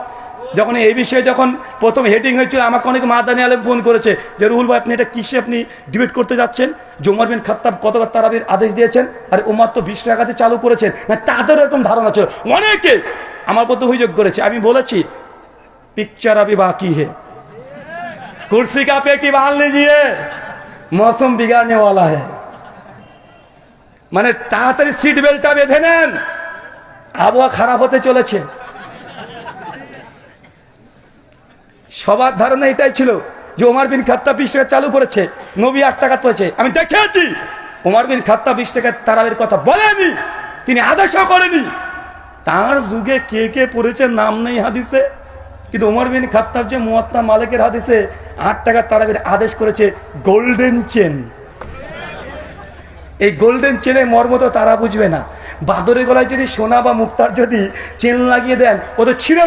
যখন এই বিষয়ে যখন প্রথম হেডিং হয়েছিল, আমাকে অনেক মাদানী আলেম ফোন করেছে যে রুহুল ভাই আপনি এটা কিসে আপনি ডিবেট করতে যাচ্ছেন, যে ওমর বিন খাত্তাব কতবার তারাবির আদেশ দিয়েছেন আর ওমর তো 20 টাকাতে চালু করেছেন না। তাদেরও এরকম ধারণা ছিল, অনেকে আমার প্রতি অভিযোগ করেছে। আমি বলেছি পিকচার আবি বাকি হে, कुर्सी का पेटी बांध लीजिए, मौसम बिगाड़ने वाला है। মানে তাড়াতাড়ি সিট বেল্টটা বেঁধে নেন, আবহাওয়া খারাপ হতে চলেছে। সবার ধারণা এটাই ছিল যে ওমর বিন খাত্তাব 20 টাকা চালু করেছে, নবী 8 টাকা পড়েছে। আমি দেখেছি ওমর বিন খাত্তাব 20 টাকার তারাবির কথা বলেনি, তিনি আদেশও করেনি। তার যুগে কে কে পড়েছে নাম নেই হাদিসে, কিন্তু ওমর বিন খাত্তাব যে মুয়াত্তা মালিকের হাদিসে 8 টাকা তারাবির আদেশ করেছে। গোল্ডেন চেন, এই গোল্ডেন চেনের মর্ম তো তারা বুঝবে না। বাদরের গলায় যদি সোনা বা মুক্তার যদি চেন লাগিয়ে দেন, ও তো ছিঁড়ে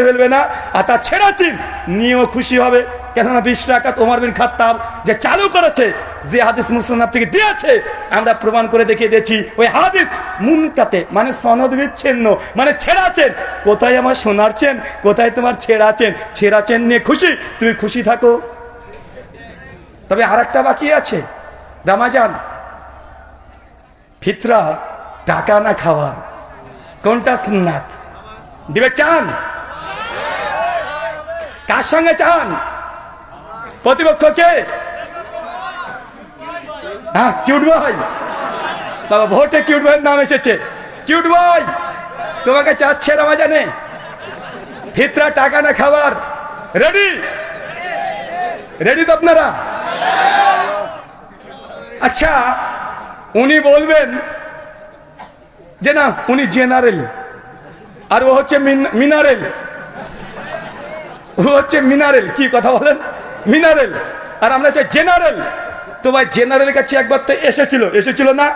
ফেলবে না। আর তার ছেঁড়া চেন নিয়েও খুশি হবে, কেননা 20 টাকা ওমর বিন খাত্তাব যে চালু করেছে, যে হাদিস মুসনাদ থেকে দিয়েছে, আমরা প্রমাণ করে দেখিয়ে দিয়েছি ওই হাদিস মুনকাতে, মানে সনদ বিচ্ছিন্ন, মানে ছেঁড়া চেন। কোথায় আমার সোনার চেন, কোথায় তোমার ছেঁড়া চেন? ছেঁড়া চেন নিয়ে খুশি, তুমি খুশি থাকো। তবে আর একটা বাকি আছে, রামাজান, ফিতরা, টাকা না খাওয়া। কোনটা সুন্নাত? ডিবেট চান? কার সঙ্গে চান? প্রতিপক্ষকে? হ্যাঁ, কিউট বয় বাবা, ভোটে কিউট বয়ের নাম এসেছে। কিউট বয় তোমাকে চাচ্ছে রমাজানে, ফিতরা টাকা না খাবার। রেডি? রেডি তো আপনারা? আচ্ছা, উনি বলবেন যে না উনি জেনারেল আর ও হচ্ছে মিনারেল। ও হচ্ছে মিনারেল। কি কথা বলেন? মিনারেল আর আমরা চাই জেনারেল। তো ভাই জেনারেলের কাছে একবার তো এসেছিল না?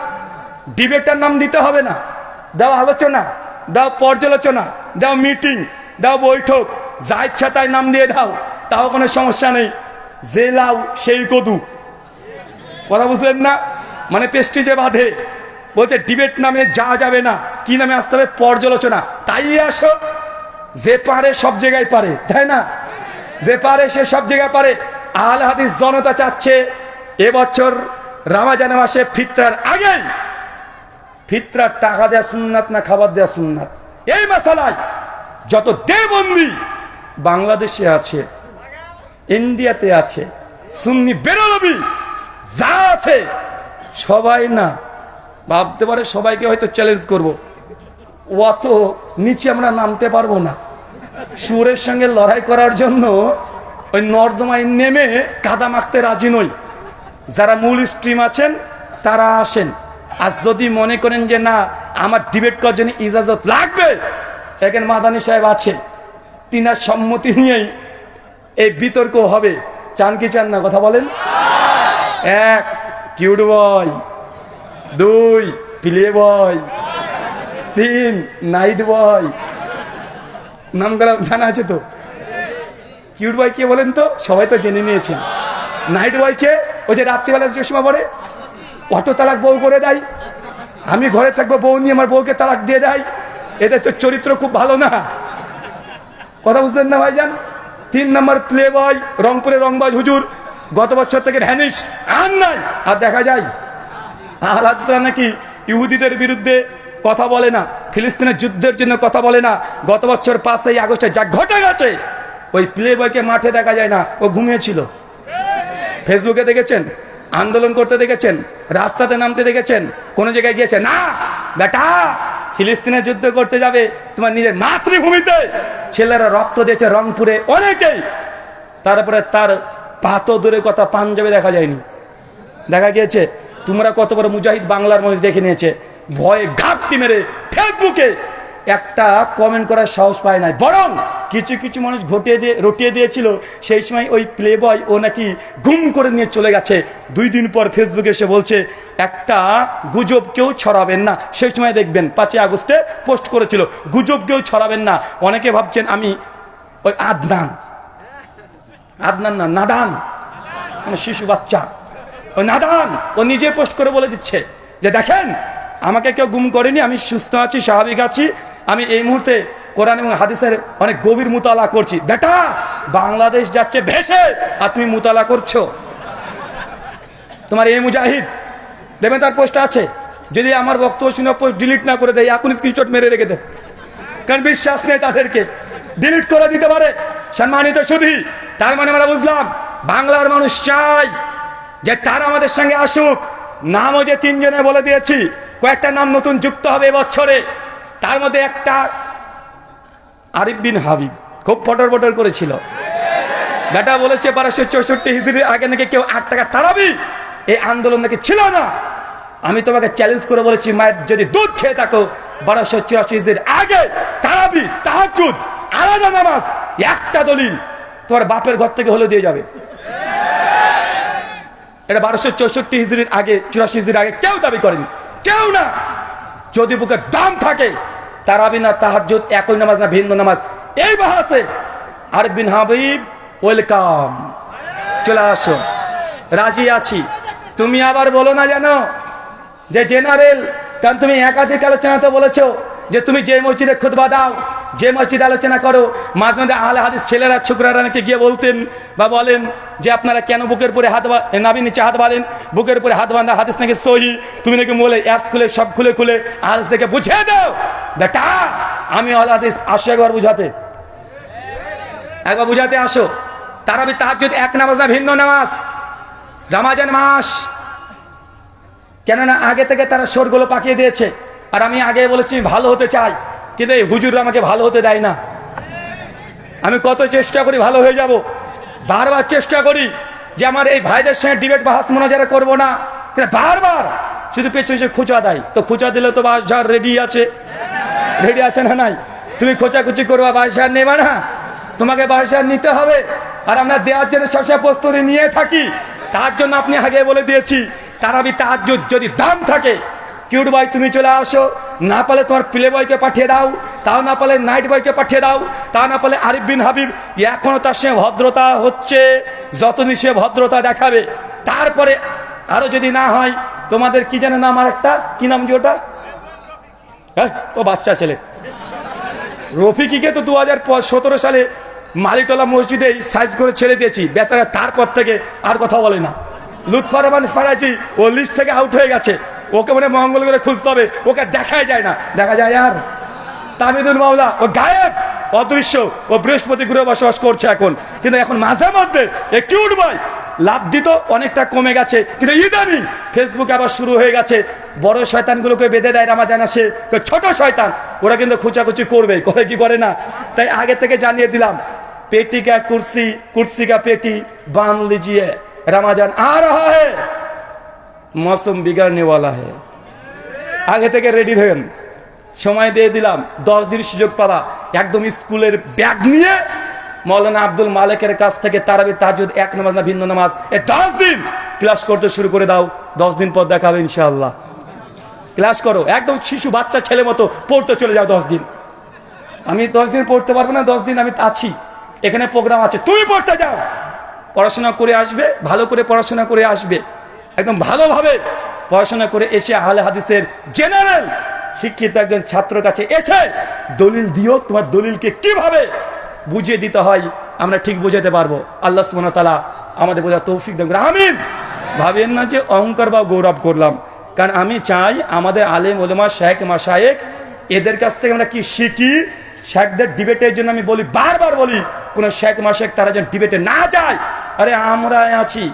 ডিবেটটার নাম দিতে হবে না, দাও আলোচনা, দাও পর্যালোচনা, দাও মিটিং, দাও বৈঠক, যা ইচ্ছা তাই নাম দিয়ে দাও, তাও কোনো সমস্যা নেই। যে লাউ সেই কদু, কথা বুঝলেন না? মানে পেস্টিজে বাঁধে, বলছে ডিবেট নামে যা যাবে না, কি নামে আসতে হবে? পর্যালোচনা। তাই আসো, যে পারে সব জায়গায় পারে, তাই না? যে পারে সে সব জায়গায় পারে। আহলে হাদিস জনতা চাচ্ছে এবছর রমজান মাসে ফিতরার আগেই ফিতরার টাকা দেয়া সুন্নাত না খাবার দেয়া সুন্নাত, এই মাসালায় যত দেওবন্দি বাংলাদেশে আছে, ইন্ডিয়াতে আছে, সুন্নি বেরলবি যা আছে, সবাই না ভাবতে পারে সবাইকে হয়তো চ্যালেঞ্জ করব, অত নিচে আমরা নামতে পারবো না। সুরের সঙ্গে লড়াই করার জন্য ওই নর্দমায় নেমে কাদা মাখতে রাজি নই। যারা মূল স্ট্রিম আছেন তারা আসেন। আর যদি মনে করেন যে না আমার ডিবেট করার জন্য ইজাজত লাগবে, এখানে মাদানী সাহেব আছে, তিনার সম্মতি নিয়েই এই বিতর্ক হবে। চান কি চান না? কথা বলেন। 1 cute boy, 2 play boy, 3 night boy. নামগুলো জানা আছে তো? কিউট বয় কে বলেন তো? সবাই তো জেনে নিয়েছেন। নাইট বয় কে? ওই যে রাত্রিবেলা চশমা পরে অটো তালাক বউ করে দেয়, আমি ঘরে থাকবো বউ নিয়ে আমার বউকে তালাক দিয়ে দেয়। এদের তো চরিত্র খুব ভালো না, কথা বুঝলেন না ভাইজান? 3 নম্বর প্লে বয়, রংপুরে রংবাজ হুজুর, গত বছর থেকে ভ্যানিশ, আর নাই। আর দেখা যায় আল্লাহ নাকি ইহুদিদের বিরুদ্ধে কথা বলে না, ফিলিস্তিনের যুদ্ধের জন্য কথা বলে না। গত বছর 5ই আগস্টে যা ঘটে গেছে, ওই প্লে বয়কে মাঠে দেখা যায় না, ও ঘুমিয়েছিল। ফেসবুকে দেখেছেন, আন্দোলন করতে দেখেছেন, রাস্তাতে নামতে দেখেছেন, কোন জায়গায় গিয়েছে না? বেটা ফিলিস্তিনে যুদ্ধ করতে যাবে তোমার নিজের মাতৃভূমিতে, ছেলেরা রক্ত দিয়েছে রংপুরে অনেকেই, তারপরে তার পাতো দূরের কথা পাঞ্জাবে দেখা যায়নি, দেখা গিয়েছে। তোমরা কত বড় মুজাহিদ বাংলার মানুষ দেখে নিয়েছে, ভয়ে ঘাপটি মেরে ফেসবুকে একটা কমেন্ট করার সাহস পায় নাই। বরং কিছু কিছু মানুষ রটিয়ে দিয়েছিল সেই সময় ওই প্লে বয় ও নাকি গুম করে নিয়ে চলে গেছে। 2 দিন পর ফেসবুকে এসে বলছে একটা গুজব কেউ ছড়াবেন না। সেই সময় দেখবেন 5ই আগস্টে পোস্ট করেছিল গুজব কেউ ছড়াবেন না। অনেকে ভাবছেন আমি ওই আদনান না নাদান, মানে শিশু বাচ্চা, ওই নাদান ও নিজে পোস্ট করে বলে দিচ্ছে যে দেখেন আমাকে কেউ গুম করেনি, আমি সুস্থ আছি, স্বাভাবিক আছি, আমি এই মুহূর্তে কোরআন এবং হাদিসের অনেক গভীর মুতালা করছি। বেটা বাংলাদেশ যাচ্ছে ভেসে আর তুমি মুতালা করছো। তোমার এই মুজাহিদ দেবেন, তার পোস্ট আছে, যদি আমার বক্তব্য শুনে পোস্ট ডিলিট না করে দেয় এখন স্ক্রিনশট মেরে রেখে দেয়, কারণ বিশ্বাস নেই তাদেরকে, ডিলিট করে দিতে পারে। সম্মানিত সুধী, তার মানে আমরা বুঝলাম বাংলার মানুষ চাই যে তারা আমাদের সঙ্গে আসুক। নামও যে 3 জনে বলে দিয়েছি, কয়েকটা নাম নতুন যুক্ত হবে এবছরে। তার মধ্যে একটা আরিফ বিন হাবিব খুব ফটর করেছিল। বেটা বলেছে 1264 হিজরির আগে নাকি কেউ 8 টাকা তারাবি এই আন্দোলন নাকি ছিল না। আমি তোমাকে চ্যালেঞ্জ করে বলেছি, মায়ের যদি দুধ খেয়ে থাকো 1284 হিজরির আগে তারাবি তাহাজ্জুদ আলাদা নামাজ একটা দলিল তোমার বাপের ঘর থেকে হলে দিয়ে যাবে। এটা 1264 হিজরির আগে 84 হিজরির আগে কেউ দাবি করেনি, কেউ না। যদি বুকে দাম থাকে তারাবি না তাহাজ্জুদ একই নামাজ না ভিন্ন নামাজ, এই বাহাসে আরিফ বিন হাবিব ওয়েলকাম, চলে আসো, রাজি আছি। তুমি আবার বলো না জানো যে জেনারেল, কারণ তুমি একাধিক আলোচনাতে বলেছো যে তুমি যে মসজিদে খুতবা দাও যে মসজিদে আলোচনা করো, মাঝে মাঝে আহলে হাদিস ছেলেরা ছোকরারা নাকি গিয়ে বলতেন বা বলেন যে আপনারা কেন বুকের উপরে হাত নাবির নিচে হাত বাঁধেন, বুকের উপরে হাত বাঁধা হাদিস নাকি সহি, তুমি নাকি মোলে অ্যাপস খুলে সব খুলে খুলে হাদিস থেকে বুঝিয়ে দাও। বেটা আমি আহলে হাদিস, আসো একবার বুঝাতে, একবার বুঝাতে আসো। তারাবি তাহাজ্জুদ এক নামাজ না ভিন্ন নামাজ, রমজান মাস, কেননা আগে থেকে তারা শোরগুলো পাকিয়ে দিয়েছে। আর আমি আগে বলেছি ভালো হতে চাই, কিন্তু এই হুজুররা আমাকে ভালো হতে দেয় না। আমি কত চেষ্টা করি ভালো হয়ে যাব, বারবার চেষ্টা করি যে আমার এই ভাইদের সঙ্গে ডিবেট বাহাস মোনাজারা করবো না, কিন্তু বারবার শুধু পেছনে খোঁচা দেয়। তো খোঁচা দিলে তো বাসার রেডি আছে, রেডি আছে না নাই? তুমি খোঁচাখুচি করবা, বাসার নেবা না, তোমাকে বাসার নিতে হবে। আর আমরা দেওয়ার জন্য সবসময় প্রস্তুতি নিয়ে থাকি। তার জন্য আপনি আগে বলে দিয়েছি, তারাবি তাহাজ্জুদ যদি দাম থাকে, কিউট বয় তুমি চলে আসো, না পালে তোমার প্লে বয়কে পাঠিয়ে দাও, তাও না পালে নাইট বয়কে পাঠিয়ে দাও, তা না পালে আরিফ বিন হাবিব, এখনও তার সঙ্গে ভদ্রতা হচ্ছে, যতদিন সে ভদ্রতা দেখাবে। তারপরে আরো যদি না হয়, তোমাদের কি যেন নাম, আর একটা কি নাম যে ওটা, হ্যাঁ ও বাচ্চা ছেলে রফিকিকে তো 2017 সালে মালিটোলা মসজিদে সাইজ করে ছেড়ে দিয়েছি, বেচারা তারপর থেকে আর কথা বলে না। লুৎফর রহমান ফারাজি ও লিস্ট থেকে আউট হয়ে গেছে, ওকে মানে মঙ্গল করে খুঁজতে হবে, ওকে দেখাই যায় না। দেখা যায় আর তামিদুল মাওলা, ও গায়েব, অদৃশ্য, ও বৃহস্পতি গ্রহে বসবাস করছে এখন। কিন্তু এখন মাঝে মধ্যে একটু উঠবাই লাভ দিত, অনেকটা কমে গেছে। কিন্তু ইদানিং ফেসবুকে আবার শুরু হয়ে গেছে, বড় শয়তানগুলোকে বেঁধে দেয় রমজান আসে, ছোট শয়তান ওরা কিন্তু খুচাখুচি করবে, করে কি করে না। তাই আগে থেকে জানিয়ে দিলাম, पेटी का कुर्सी का पेटी बांध लीजिए, रमजान आ रहा है, मौसम बिगड़ने वाला है। आगे থেকে রেডি হন, সময় দিয়ে দিলাম 10 দিন সুযোগ পাবা। একদম স্কুলের ব্যাগ নিয়ে মৌলানা আব্দুল মালিকের কাছ থেকে তারাবি তাহাজ্জুদ এক নামাজ না ভিন্ন নামাজ, 10 দিন ক্লাস করতে শুরু করে দাও। 10 দিন পর দেখা হবে ইনশাআল্লাহ। ক্লাস করো, একদম শিশু বাচ্চা ছেলে মতো পড়তে চলে যাও 10 দিন। আমি 10 দিন পড়তে পারবো না, 10 দিন আমি আছি, এখানে প্রোগ্রাম আছে, তুমি পড়তে যাও, পড়াশোনা করে আসবে, ভালো করে পড়াশোনা করে আসবে, একদম ভালোভাবে পড়াশোনা করে এসে আহলে হাদিসের জেনারেল শিক্ষিত একজন ছাত্র কাছে এসে দলিল দিও, তোমার দলিলকে কিভাবে বুঝিয়ে দিতে হয় আমরা ঠিক বুঝাতে পারবো। আল্লাহ সুবহানাহু ওয়া তাআলা আমাদের বোঝার তৌফিক দেন, আমিন। ভাবেন না যে অহংকার বা গৌরব করলাম, কারণ আমি চাই আমাদের আলেম ওলামা শায়েখ মাশায়েখ এদের কাছ থেকে আমরা কি শিখি। শেখদের ডিবেটের জন্য আমি বলি, বারবার বলি, কোন শেখ মাশায়েখ তারা যেন ডিবেটে না যায়। আরে আমরা আছি,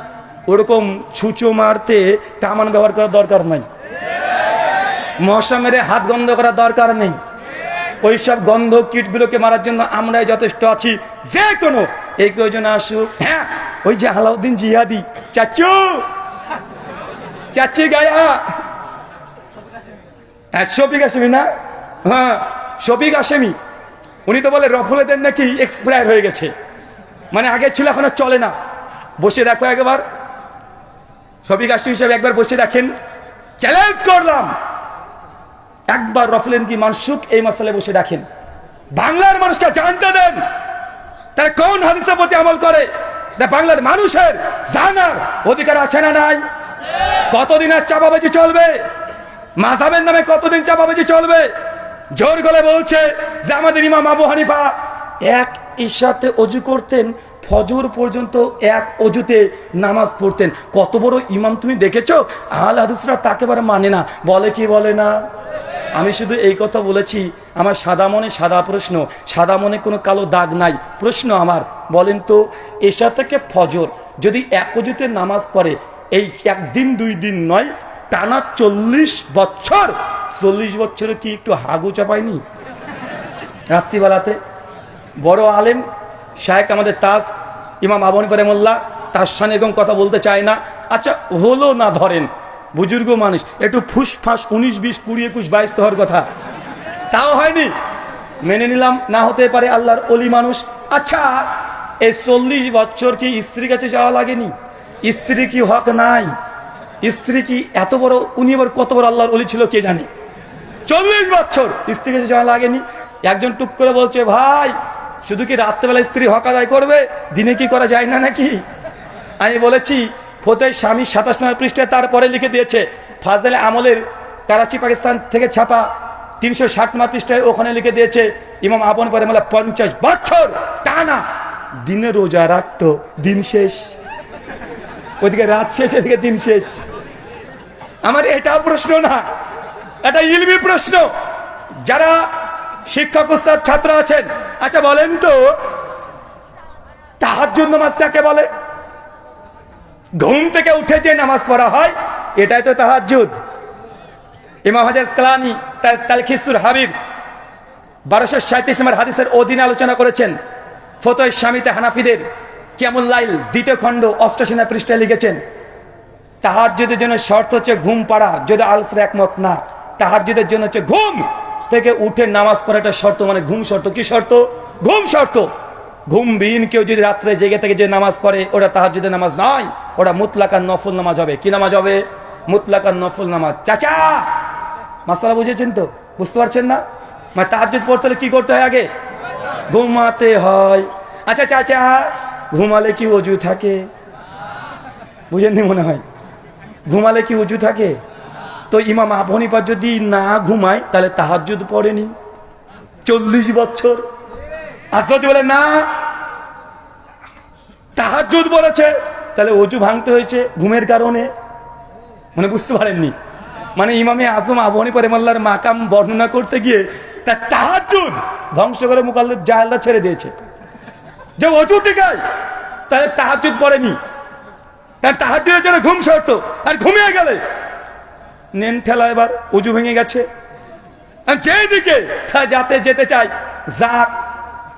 ওরকম ছুঁচো মারতে কামান ব্যবহার করার দরকার নাই, মশা মেরে হাত গন্ধ করার দরকার নেই। ওইসব গন্ধ কীটগুলোকে মারার জন্য আমরাই যথেষ্ট আছি। যে কোনো এই প্রয়োজনে আসুক। হ্যাঁ, ওই যে আলাউদ্দিন জিহাদি চাচু, চাচি গায়া, হ্যাঁ শফিক হাশেমি না, হ্যাঁ শফিক হাশেমি, উনি তো বলে রফুলেদের নাকি এক্সপায়ার হয়ে গেছে, মানে আগে ছিল এখন আর চলে না। বসে দেখো একবার, শফিক হাশেমি সাহেব একবার বসে দেখেন, চ্যালেঞ্জ করলাম, একবার রফুলেন কি মানসুক এই মাসালে বসে দেখেন, বাংলার মানুষকে জানতে দেন তারা কোন হাদিসের প্রতি আমল করে। বাংলার মানুষের জানার অধিকার আছে না নাই? কতদিন আর চাপাবাজি চলবে? মাযহাবের নামে কতদিন চাপাবাজি চলবে? জোর গলায় বলছে যে আমাদের ইমাম আবু হানিফা এক ইশাতে ওযু করতেন, ফজর পর্যন্ত এক অজুতে নামাজ পড়তেন। কত বড় ইমাম তুমি দেখেছো? আহলে হাদিসরা তাকে একেবারে মানে না, বলে কি বলে না। আমি শুধু এই কথা বলেছি, আমার সাদা মনে সাদা প্রশ্ন, সাদা মনে কোনো কালো দাগ নাই। প্রশ্ন আমার, বলেন তো এশা থেকে ফজর যদি এক অজুতে নামাজ পড়ে, এই একদিন দুই দিন নয়, টানা 40 বছর, 40 বছরে কি একটু হাগু চাপায়নি রাত্রিবেলাতে? বড় আলেম শায়েখ আমাদের তাজ ইমাম আবু হানিফা রাহিমাহুল্লাহ, তার সামনে এরকম কথা বলতে চায় না। আচ্ছা হলো না, ধরেন বুজুর্গ মানুষ, একটু ফুসফাস 19, 20, 20, 21, 22 তো হওয়ার কথা, তাও হয়নি, মেনে নিলাম না হতে পারে, আল্লাহর অলি মানুষ। আচ্ছা এই 40 বছর কি স্ত্রীর কাছে যাওয়া লাগেনি? স্ত্রী কি হক নাই? স্ত্রী কি এত বড়, উনি আবার কত বড় আল্লাহর অলি ছিল কে জানে? 40 বছর স্ত্রীর কাছে যাওয়া লাগেনি। একজন টুক করে বলছে, ভাই শুধু কি রাত্রেবেলা স্ত্রী হক আদায় করবে, দিনে কি করা যায় না নাকি? আমি বলেছি ফতোয়া স্বামী 27 নম্বর পৃষ্ঠায় তারপরে লিখে দিয়েছে, ফাজলে আমলের, করাচি পাকিস্তান থেকে ছাপা 360 নম্বর পৃষ্ঠায় ওখানে লিখে দিয়েছে ইমাম আবু হানিফা রাহিমাহুল্লাহ 50 বছর টানা দিনে রোজা রাখতো, দিন শেষ, ওইদিকে রাত শেষ, এদিকে দিন শেষ। আমার এটা প্রশ্ন না, এটা ইলমি প্রশ্ন। যারা শিক্ষক উস্তাদ ছাত্র আছেন, আচ্ছা বলেন তো তাহাজ্জুদ নামাজ কাকে বলে? ঘুম থেকে উঠে যে নামাজ পড়া হয় এটাই তো তাহাজ্জুদ। ইমাম হাজার আসকালানী তার তালখিসুল হাবিব 1237 নম্বর হাদিসের অধীনে আলোচনা করেছেন। ফতোয়া শামিতে হানাফিদের কিয়ামুল লাইল 2য় খণ্ড 88 নম্বর পৃষ্ঠায় লিখেছেন, তাহাজ্জুদের জন্য শর্ত হচ্ছে ঘুম পাড়া। যদি আলসের একমত না, তাহাজ্জুদের জন্য হচ্ছে ঘুম থেকে উঠে নামাজ পড়াটা শর্ত, মানে ঘুম শর্ত। কি শর্ত? ঘুম শর্ত। ঘুমবিহীন কেউ যদি রাত্রে জেগে থেকে যে নামাজ পড়ে ওটা তাহাজ্জুদের নামাজ নয়, ওটা মুতলাকান নফল নামাজ হবে। কি নামাজ হবে? মুতলাকান নফল নামাজ। চাচা মাসালা বুঝেছেন তো? বুঝতে পারছেন না? মানে তাহাজ্জুদ পড়তে হলে কি করতে হয়? আগে ঘুমাতে হয়। আচ্ছা চাচা, ঘুমালে কি ওযু থাকে? বুঝেননি মনে হয়। ঘুমালে কি ওযু থাকে? তো ইমাম আবু হানিফা যদি না ঘুমায় তাহলে তাহাজ্জুদ পড়েনি 40 বছর। আর যদি বলে না তাহাজ্জুদ বলেছে, তাহলে ওযু ভাঙতে হয়েছে ঘুমের কারণে। মানে বুঝতে পারেননি? মানে ইমামে আজম আবু হানিফা রাহিমাহুল্লাহর মাকাম বর্ণনা করতে গিয়ে তার তাহাজ্জুদ ধ্বংস করে মুকাল্লিদ জাহেলরা ছেড়ে দিয়েছে। যে ওযু টিকায় তাহলে তাহাজ্জুদ পড়েনি, তার তাহাজ্জুদের জন্য ঘুম শর্ত। আর ঘুমিয়ে গেলে নেন ঠেলা, এবার ওযু ভেঙে গেছে। যেদিকে যাতে যেতে চাই যাক।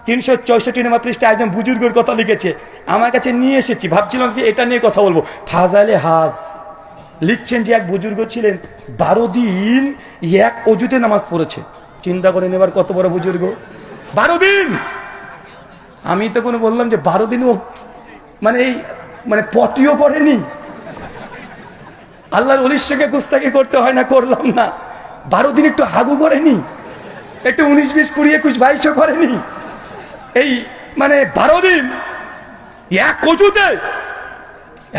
364 নম্বর পৃষ্ঠায় একজন বুজুর্গের কথা লিখেছে, আমার কাছে নিয়ে এসেছি, ভাবছিলাম যে এটা নিয়ে কথা বলবো। ফাজাইলে হাজ লিখছেন যে এক বুজুর্গ ছিলেন 12 দিন এক ওযুতে নামাজ পড়েছে। চিন্তা করেন এবার কত বড় বুজুর্গ, 12 দিন। আমি তো কোনো বললাম যে 12 দিন ও মানে এই মানে পটিও করেনি। আল্লাহর ওলির সঙ্গে গুস্তাকি করতে হয় না, করলাম না। 12 দিন একটু হাগু করেনি, একটু 19, 20, 20, 21, 22 করেনি। এই মানে 12 দিন এক ওযুতে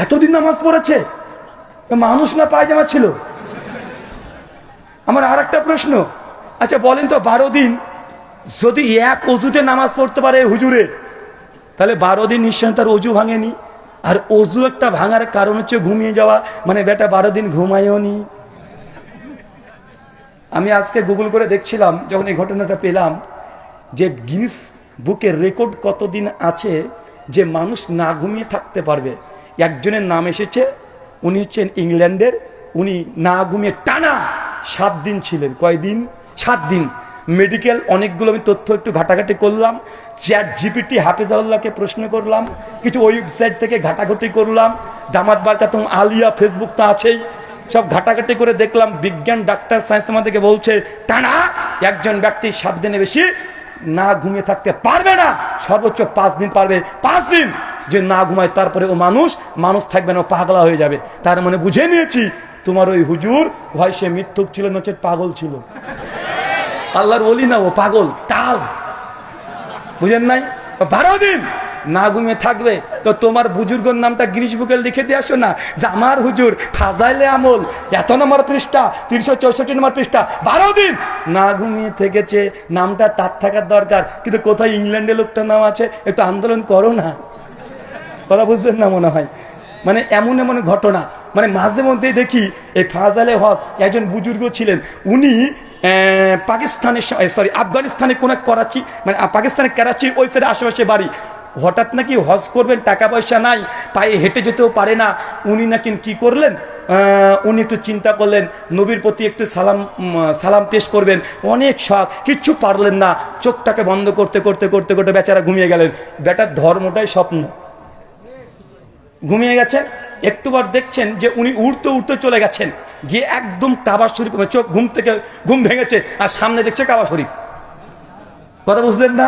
এতদিন নামাজ পড়েছে। মানুষ না পায়জামা ছিল? আমার আর একটা প্রশ্ন, আচ্ছা বলেন তো 12 দিন যদি এক ওযুতে নামাজ পড়তে পারে হুজুরে, তাহলে 12 দিন নিশ্চয় তার ওযু ভাঙেনি। আর ওযু একটা ভাঙার কারণ হচ্ছে ঘুমিয়ে যাওয়া, মানে বেটা 12 দিন ঘুমায়ও নি। আমি আজকে গুগল করে দেখছিলাম যখন এই ঘটনাটা পেলাম যে গিনেস বুকের রেকর্ড কতদিন আছে যে মানুষ না ঘুমিয়ে থাকতে পারবে। একজনের নাম এসেছে, উনি হচ্ছেন ইংল্যান্ডের। উনি না ঘুমিয়ে টানা 7 দিন ছিলেন। কয়দিন? 7 দিন। মেডিকেল অনেকগুলো আমি তথ্য একটু ঘাটাঘাটি করলাম, চ্যাট জিপিটি হাফেজাউল্লাহকে প্রশ্ন করলাম, কিছু ওয়েবসাইট থেকে ঘাটাঘাটি করলাম, দামাত বারকাতুম আলিয়া ফেসবুক তো আছেই, সব ঘাটাঘাটি করে দেখলাম বিজ্ঞান ডাক্তার সায়েন্স আমাদেরকে বলছে টানা একজন ব্যক্তি 7 দিনে বেশি না ঘুমিয়ে থাকতে পারবে না, সর্বোচ্চ 5 দিন পারবে। 5 দিন যে না ঘুমায় তারপরে ও মানুষ থাকবে না, ও পাগলা হয়ে যাবে। তার মানে বুঝে নিয়েছি তোমার ওই হুজুর হয় সে মিথ্যুক ছিল, নচেত পাগল ছিল। আল্লাহর ওলি না, ও পাগল টাল। বুঝেন নাই? 12 দিন না ঘুমিয়ে থাকবে। তো তোমার বুজুর্গর নামটা গিনিস বুকে লিখে দিয়ে আসো না যে আমার হুজুর ফাজাইলে আমল এত নম্বর পৃষ্ঠা 364 নম্বর পৃষ্ঠা 12 দিন না ঘুমিয়ে থেকেছে, নামটা তার থাকার দরকার। কিন্তু কোথায় ইংল্যান্ডে লোকটার নাম আছে, একটু আন্দোলন করো না। কথা বুঝলেন না মনে হয়? মানে এমন এমন ঘটনা, মানে মাঝে মধ্যেই দেখি এই ফাজাইলে হজ একজন বুজুর্গ ছিলেন, উনি পাকিস্তানের আফগানিস্তানে কোন করাচি, মানে পাকিস্তানের করাচির ওই সাইডে আশেপাশে বাড়ি। হঠাৎ নাকি হজ করবেন, টাকা পয়সা নাই, পায়ে হেঁটে যেতেও পারে না। উনি নাকি কি করলেন, উনি একটু চিন্তা করলেন নবীর প্রতি একটু সালাম পেশ করবেন, অনেক শখ, কিচ্ছু পারলেন না। চোখটাকে বন্ধ করতে করতে করতে করতে বেচারা ঘুমিয়ে গেলেন। বেটার ধর্মটাই স্বপ্ন, ঘুমিয়ে গেছেন। একটুবার দেখছেন যে উনি উড়তে উড়তে চলে গেছেন, গিয়ে একদম কাবা শরীফ, চোখ ঘুম ভেঙেছে আর সামনে দেখছে কাবা শরীফ। কথা বুঝলেন না?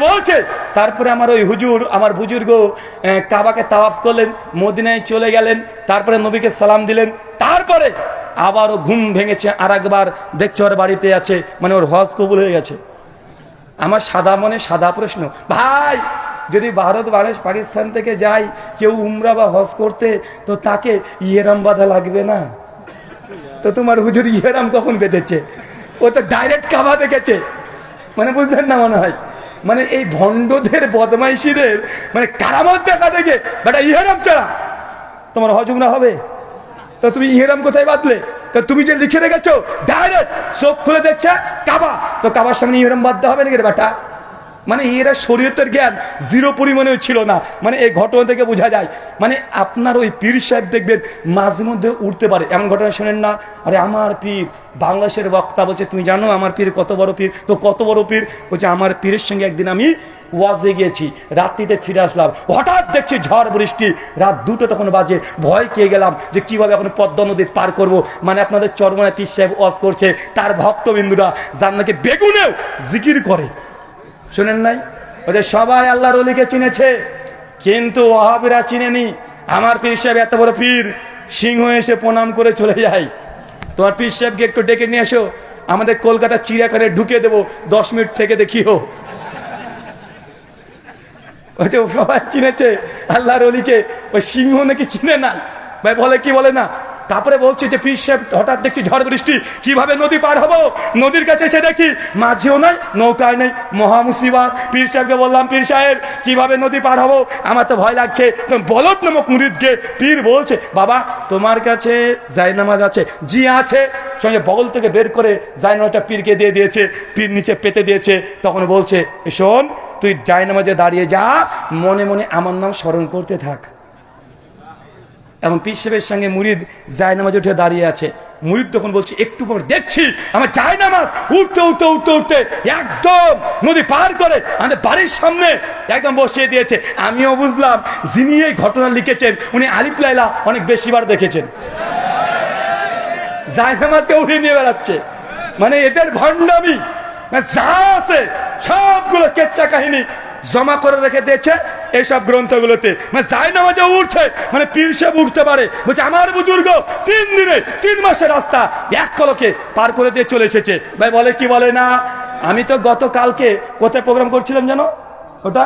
বলছে তারপরে আমার ওই হুজুর, আমার বুজুর্গ কাবাকে তাওয়াফ করলেন, মদিনায় চলে গেলেন, তারপরে নবীকে সালাম দিলেন, তারপরে আবারও ঘুম ভেঙেছে, আর একবার দেখছে ওর বাড়িতে আছে, মানে ওর হজ কবুল হয়ে গেছে। আমার সাদা মনে সাদা প্রশ্ন, ভাই যদি ভারত বাংলাদেশ পাকিস্তান থেকে যায় কেউ উমরা বা হজ করতে, তো তাকে ইহরাম বাঁধা লাগবে না? তো তোমার হুজুর ইহরাম কখন বেঁধেছে? ও তো ডাইরেক্ট কাবা দেখেছে, মানে বুঝলেন না মনে হয়, মানে এই ভণ্ডদের বদমাইশিদের মানে কারামত দেখা দেখে বেটা ইহরাম ছাড়া তোমার হজম না হবে। তো তুমি ইহরাম কোথায় বাঁধলে? তুমি যে লিখে রেখেছো ডাইরেক্ট চোখ খুলে দেখছে কাবা, তো কাবার সামনে ইহরাম বাঁধতে হবে নাকি রে বেটা? মানে এরা শরীয়তের জ্ঞান জিরো পরিমাণেও ছিল না। মানে এই ঘটনা থেকে বোঝা যায়, মানে আপনার ওই পীর সাহেব দেখবেন মাঝে মধ্যে উঠতে পারে। এমন ঘটনা শোনেন না, আরে আমার পীর বাংলাদেশের বক্তা বলছে তুমি জানো আমার পীর কত বড় পীর? তো কত বড় পীর? বলছে আমার পীরের সঙ্গে একদিন আমি ওয়াজে গিয়েছি, রাত্রিতে ফিরে আসলাম, হঠাৎ দেখছি ঝড় বৃষ্টি, রাত 2টো তখন বাজে, ভয় খেয়ে গেলাম যে কিভাবে এখন পদ্মা নদী পার করব। মানে আপনাদের চরমনায় পীর সাহেব ওয়াজ করছে, তার ভক্তবিন্দুরা যার নাকি বেগুনেও জিকির করে, শোনেন নাই? বলছে সবাই আল্লাহর ওলিকে চিনেছে কিন্তু ওয়াহাবিরা চিনেনি। আমার পীর সাহেব এত বড় পীর, সিংহ এসে প্রণাম করে চলে যায়। তোমার পীর সাহেবকে একটু ডেকে নিয়ে এসো, আমাদের কলকাতার চিড়িয়াখানায় ঢুকিয়ে দেবো, 10 মিনিট থেকে দেখিও। সবাই চিনেছে আল্লাহর ওলিকে, ওই সিংহ নাকি চিনে না। ভাই বলে কি বলে না? তারপরে বলছে যে পীর সাহেব হঠাৎ দেখছি ঝড় বৃষ্টি, কিভাবে নদী পার হবো? নদীর কাছে এসে দেখি মাঝেও নাই নৌকায় নেই, মহা মুসিবত। পীর সাহেবকে বললাম পীর সাহেব কিভাবে নদী পার হবো, আমার তো ভয় লাগছে। বলদ নামক মুরিদকে পীর বলছে বাবা তোমার কাছে জায়নামাজ আছে? জি আছে। সঙ্গে বগল থেকে বের করে জায়নামাজটা পীরকে দিয়ে দিয়েছে, পীর নিচে পেতে দিয়েছে। তখন বলছে শোন তুই জায়নামাজে দাঁড়িয়ে যা, মনে মনে আমার নাম স্মরণ করতে থাক। এবং পীর সাহেবের সঙ্গে মুরিদ জায়নামাজ উঠে দাঁড়িয়ে আছে। মুরিদ তখন বলছে একটু পর দেখছি আমার জায়নামাজ উঠতে উঠতে উঠতে উঠতে একদম নদী পার করে আমাদের বাড়ির সামনে একদম বসিয়ে দিয়েছে। আমিও বুঝলাম যিনি এই ঘটনা লিখেছেন উনি আলিফ লাইলা অনেক বেশিবার দেখেছেন। জায়নামাজকে উঠে নিয়ে বেড়াচ্ছে, মানে এদের ভণ্ডামি যা আছে সবগুলো কেচ্চা কাহিনী জমা করে রেখে দিয়েছে এইসব গ্রন্থগুলোতে। মানে জায়নামাজে উঠছে, মানে পীর সাহেব উঠতে পারে। বলছে আমার বুজুর্গ 3 দিনে 3 মাসের রাস্তা এক পলকে পার করে দিয়ে চলে এসেছে। ভাই বলে কি বলে না? আমি তো গতকালকে কোথায় প্রোগ্রাম করছিলাম জানো? ওটা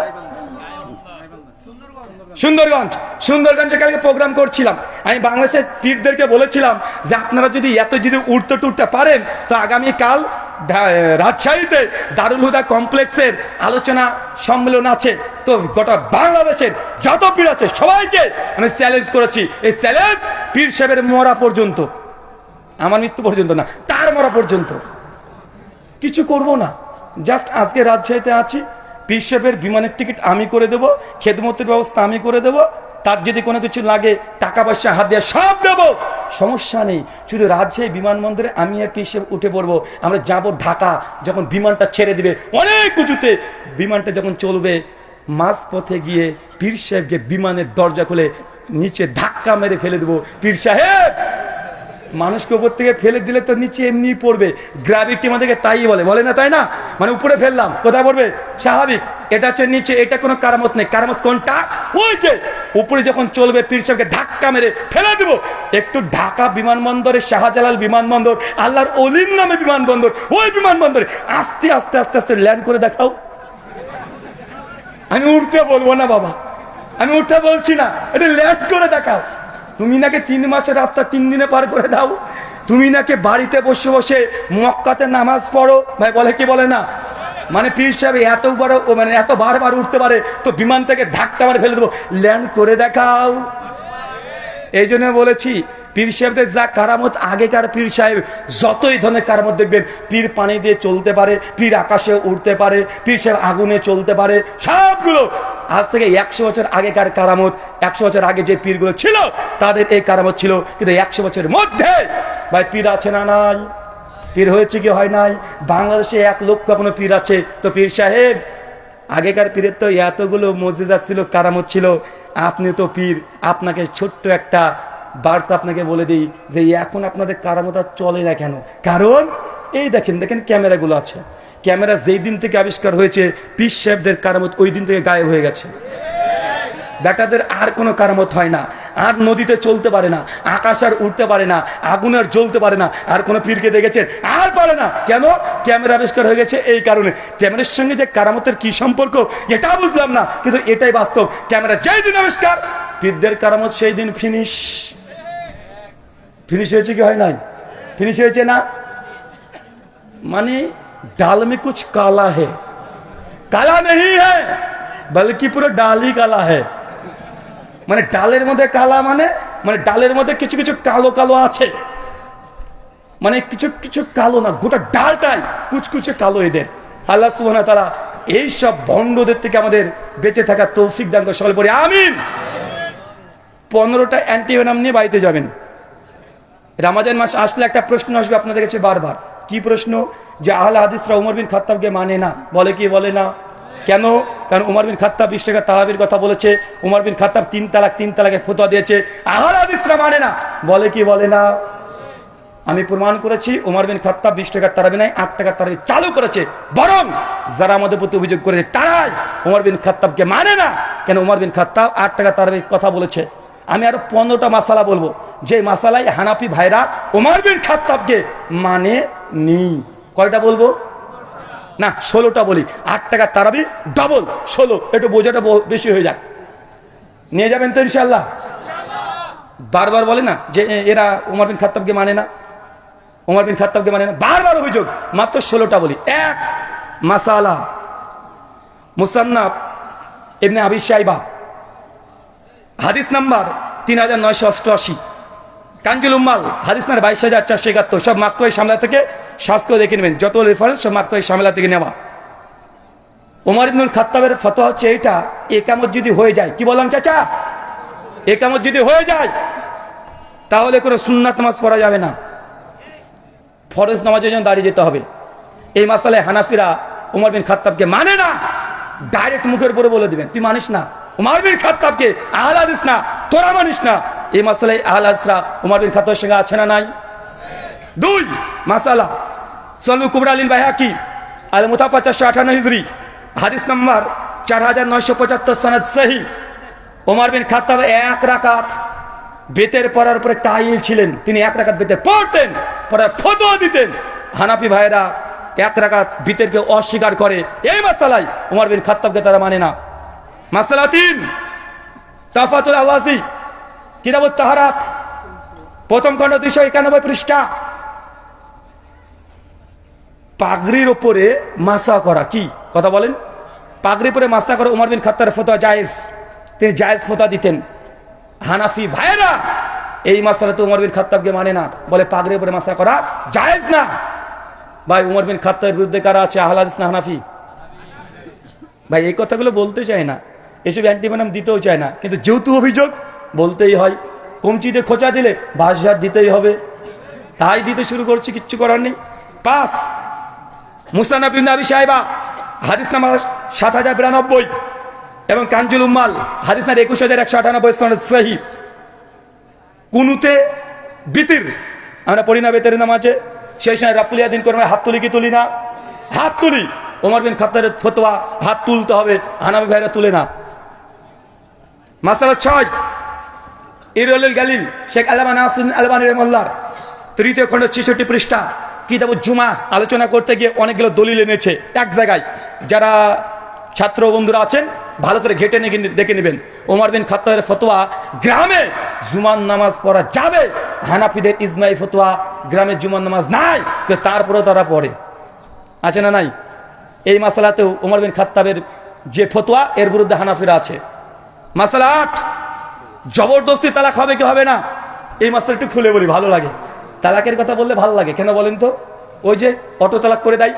সুন্দরগঞ্জে কালকে প্রোগ্রাম করছিলাম। আমি বাংলাদেশের পীরদেরকে বলেছিলাম যে আপনারা যদি যদি উঠতে টুটতে পারেন তো আগামীকাল রাজশাহীতে দারুল হুদা কমপ্লেক্সের আলোচনা সম্মেলন আছে। তো গোটা বাংলাদেশের যত পীর আছে সবাইকে আমি চ্যালেঞ্জ করেছি, এই চ্যালেঞ্জ পীর সাহেবের মরা পর্যন্ত, আমার মৃত্যু পর্যন্ত না, তার মরা পর্যন্ত কিছু করব না। জাস্ট আজকে রাজশাহীতে আছি, পীর সাহেবের বিমানের টিকিট আমি করে দেবো, খেদমতের ব্যবস্থা আমি করে দেবো, তার যদি কোনো কিছু লাগে টাকা পয়সা হাত দেওয়া সব দেবো, সমস্যা নেই। শুধু রাজশাহী বিমানবন্দরে আমি আর পীর সাহেব উঠে পড়বো। আমরা যাব ঢাকা, যখন বিমানটা ছেড়ে দিবে অনেক উঁচুতে, বিমানটা যখন চলবে মাঝ পথে গিয়ে পীর সাহেবকে বিমানের দরজা খুলে নিচে ধাক্কা মেরে ফেলে দেবো। পীর সাহেব মানুষকে উপর থেকে ফেলে দিলে তো নিচে এমনি পড়বে, গ্র্যাভিটি আমাদেরকে তাই বলে না, তাই না? মানে উপরে ফেললাম কোথায় পড়বে? স্বাভাবিক। এটা হচ্ছে নিচে, এটা কোনো কারামত নেই। কারামত কোনটা? ওই যে উপরে যখন চলবে পীর সাহেবকে ধাক্কা মেরে ফেলে দেব। একটু ঢাকা বিমানবন্দরে, শাহজালাল বিমানবন্দর, আল্লাহর অলির নামে বিমানবন্দর, ওই বিমানবন্দরে আস্তে আস্তে আস্তে আস্তে ল্যান্ড করে দেখাও। আমি উঠতে বলবো না বাবা, আমি উঠতে বলছি না, এটা ল্যান্ড করে দেখাও। তুমি নাকি 3 মাসের রাস্তা 3 দিনে পার করে দাও, তুমি নাকি বাড়িতে বসে বসে মক্কাতে নামাজ পড়ো। ভাই বলে কি বলে না? মানে পীর সাহেব এত বড়, মানে এত বারবার উঠতে পারে, তো বিমান থেকে ধাক্কা মারে ফেলে দেবো, ল্যান্ড করে দেখাও। এই জন্য বলেছি পীর সাহেবদের যা কারামত, আগেকার পীর সাহেব যতই ধরনের কারামত দেখবেন, পীর পানি দিয়ে চলতে পারে, পীর আকাশে উঠতে পারে, পীর সাহেব আগুনে চলতে পারে, সবগুলো আজ থেকে 100 বছর আগেকার কারামত। 100 বছর আগে যে পীরগুলো ছিল তাদের এই কারামত ছিল, কিন্তু 100 বছরের মধ্যে ভাই পীর আছে না নাই? পীর হয়েছে কি হয় নাই? বাংলাদেশে 1 লক্ষ কোনো পীর আছে। তো পীর সাহেব আগেকার পীরের তো এতগুলো মজেজা ছিল, কারামত ছিল, আপনি তো পীর। আপনাকে ছোট্ট একটা বার্তা আপনাকে বলে দিই যে এখন আপনাদের কারামত আর চলে না কেন? কারণ এই দেখেন ক্যামেরাগুলো আছে, ক্যামেরা যেই দিন থেকে আবিষ্কার হয়েছে পীর সাহেবদের কারামত ওই দিন থেকে গায়েব হয়ে গেছে। বেটাদের আর কোনো কারামত হয় না, আর নদীতে চলতে পারে না, আকাশ আর উঠতে পারে না, আগুন আর জ্বলতে পারে না। আর কোনো পীরকে দেখেছেন? আর পারে না। কেন? ক্যামেরা আবিষ্কার হয়ে গেছে এই কারণে। ক্যামেরার সঙ্গে যে কারামতের কি সম্পর্ক এটা বুঝলাম না, কিন্তু এটাই বাস্তব। ক্যামেরা যেই দিন আবিষ্কার, পীরদের কারামত সেই দিন ফিনিশ হয়েছে কি হয় নাই? ফিনিশ হয়েছে না? माने डाल में कुछ काला है, काला नहीं है बल्कि पूरा डाल ही काला है। মানে ডালের মধ্যে কালা মানে মানে ডালের মধ্যে কিছু কিছু কালো কালো আছে, মানে কিছু কিছু কালো না, গোটা ডালটাই কুচকুচে কালো এদের। আল্লাহ সুবহানাহু ওয়া তাআলা এই সব ভণ্ডদের থেকে আমাদের বেঁচে থাকার তৌফিক দান করে, সকলে পড়ি আমিন। 15টা অ্যান্টিভেনাম নিয়ে বাড়িতে যাবেন। রমজান মাস আসলে একটা প্রশ্ন আসবে আপনাদের কাছে বারবার, কি প্রশ্ন? যে আহলে হাদিসরা উমর বিন খাত্তাবকে মানে না, বলে কি বলে না? কেন? কারণ উমর বিন খাত্তাব 20 টাকা তারাবির কথা বলেছে, উমর বিন খাত্তাব 3 তালাকের ফতোয়া দিয়েছে, আহলে হাদিসরা মানে না, বলে কি বলে না? আমি প্রমাণ করেছি উমর বিন খাত্তাব 20 টাকার তারাবি নাই, 8 টাকার তারাবি চালু করেছে, বরং যারা আমাদের প্রতি অভিযোগ করেছে তারাই উমর বিন খাত্তাবকে মানে না। কেন? উমর বিন খাত্তাব 8 টাকার তারাবির কথা বলেছে। আমি আরো 15টা মাসালা বলবো, যে মাসালায় হানাফি ভাইরা উমর বিন খাত্তাবকে মানে নি। কয়টা বলবো? না 16টা বলি। 8 টাকার তারাবি ডবল 16, একটু বোঝাটা বেশি হয়ে যায়। নিয়ে যাবেন তো ইনশাআল্লাহ? বারবার বলে না যে এরা উমর বিন খাত্তাবকে মানে না, উমর বিন খাত্তাবকে মানে না, বারবার অভিযোগ। মাত্র 16টা বলি। এক মাসালা, মুসান্নাফ ইবনে আবি শাইবা হাদিস নাম্বার 3988, কানজুল উম্মাল হাদিস নাম্বার 22471, সব মাকতুবায়ে শামিলা থেকে সার্চ করে দেখে নেবেন, যত রেফারেন্স সব মাকতুবায়ে শামিলা থেকে নেওয়া। উমর ইবনুল খাত্তাবের ফতোয়া হচ্ছে এইটা, একামত যদি হয়ে যায়, কি বললাম চাচা? একামত যদি হয়ে যায় তাহলে কোনো সুন্নাত নামাজ পড়া যাবে না, ফরজ নামাজের জন্য দাঁড়িয়ে যেতে হবে। এই মাসালায় হানাফিরা উমর বিন খাত্তাবকে মানে না, ডাইরেক্ট মুখের উপরে বলে দিবেন তুই মানিস না উমর বিন খাত্তাবকে, আহলে হাদিস না, তোরা মানিস না। এই মাসালায় আহলে হাদিসরা উমর বিন খাত্তাবের সঙ্গে আছে না নাই? 2 মাসালা, সুনানুল কুবরা লিল বাইহাকি আল মুতাফা 458 হিজরি হাদিস নাম্বার 4975, সনদ সহিহ। উমর বিন খাত্তাব 1 রাকাত বেতের পড়ার উপরে কাইল ছিলেন, তিনি 1 রাকাত বেতের পড়তেন, পড়ার ফতোয়া দিতেন। হানাফি ভাইরা 1 রাকাত বিতেরকে অস্বীকার করে, এই মাসালায় উমর বিন খাত্তাবকে তারা মানে না। মাসালা 3 তাফাতুল আওয়াজি কিতাবুত তাহারাত, প্রথম খণ্ড 291 পৃষ্ঠা। পাগড়ির উপরে মাসা করা, কি কথা বলেন? পাগড়ির উপরে মাসা করা উমর বিন খাত্তাবের ফতোয়া জায়েজ, তিনি জায়েজ ফতোয়া দিতেন। হানাফি ভাইরা এই মাসালাতে উমর বিন খাত্তাবকে মানে না, বলে পাগড়ির উপরে মাসা করা জায়েজ না। ভাই উমর বিন খাত্তাবের বিরুদ্ধে কারা আছে? আহলে হাদিস না হানাফি? ভাই এই কথাগুলো বলতে চায় না, এসব অ্যান্টিভেনাম দিতেও চায় না, কিন্তু যেহেতু অভিযোগ বলতেই হয়। কমচিতে খোঁচা দিলে বাঁশঝাড় দিতেই হবে, তাই দিতে শুরু করছি, কিচ্ছু করার নেই। 5 মুসান্নাফ ইবনে আবি শাইবা হাদিস নাম্বার 7092 এবং কানজুল উম্মাল হাদিস নাম্বার 21198, সনদ সহিহ। কুনুতে বিতির আমরা পড়ি না বেতের নামাজে, সেই সময় রাফুলিয়া দিন করে হাত তুলি কি তুলি না? হাত তুলি। উমর বিন খাত্তাবের ফতোয়া হাত তুলতে হবে, হানাফি ভাইরা তুলে না। মাসালা 6 ইরওয়ালুল গালিল শেখ আল্লামা নাসিরুদ্দিন আলবানী রাহিমাহুল্লাহ 3য় খণ্ড 66 পৃষ্ঠা কিতাবুজ জুমা আলোচনা করতে গিয়ে অনেকগুলো দলিল এনেছে এক জায়গায়। যারা ছাত্র বন্ধুরা আছেন ভালো করে ঘেটে দেখে নেবেন। ওমর বিন খাত্তাবের ফতোয়া গ্রামে জুমার নামাজ পড়া যাবে, হানাফিদের ইজমাই ফতোয়া গ্রামে জুমার নামাজ নাই, তারপরেও তারা পড়ে, আছে না নাই? এই মাসালাতেও ওমর বিন খাত্তাবের যে ফতোয়া এর বিরুদ্ধে হানাফিরা আছে। মাসালা 8 জবরদস্তি তালাক হবে কি হবে না? এই মাসালা একটু খুলে বলি, ভালো লাগে। তালাকের কথা বললে ভালো লাগে, কেন বলেন তো? ওই যে অটো তালাক করে দেয়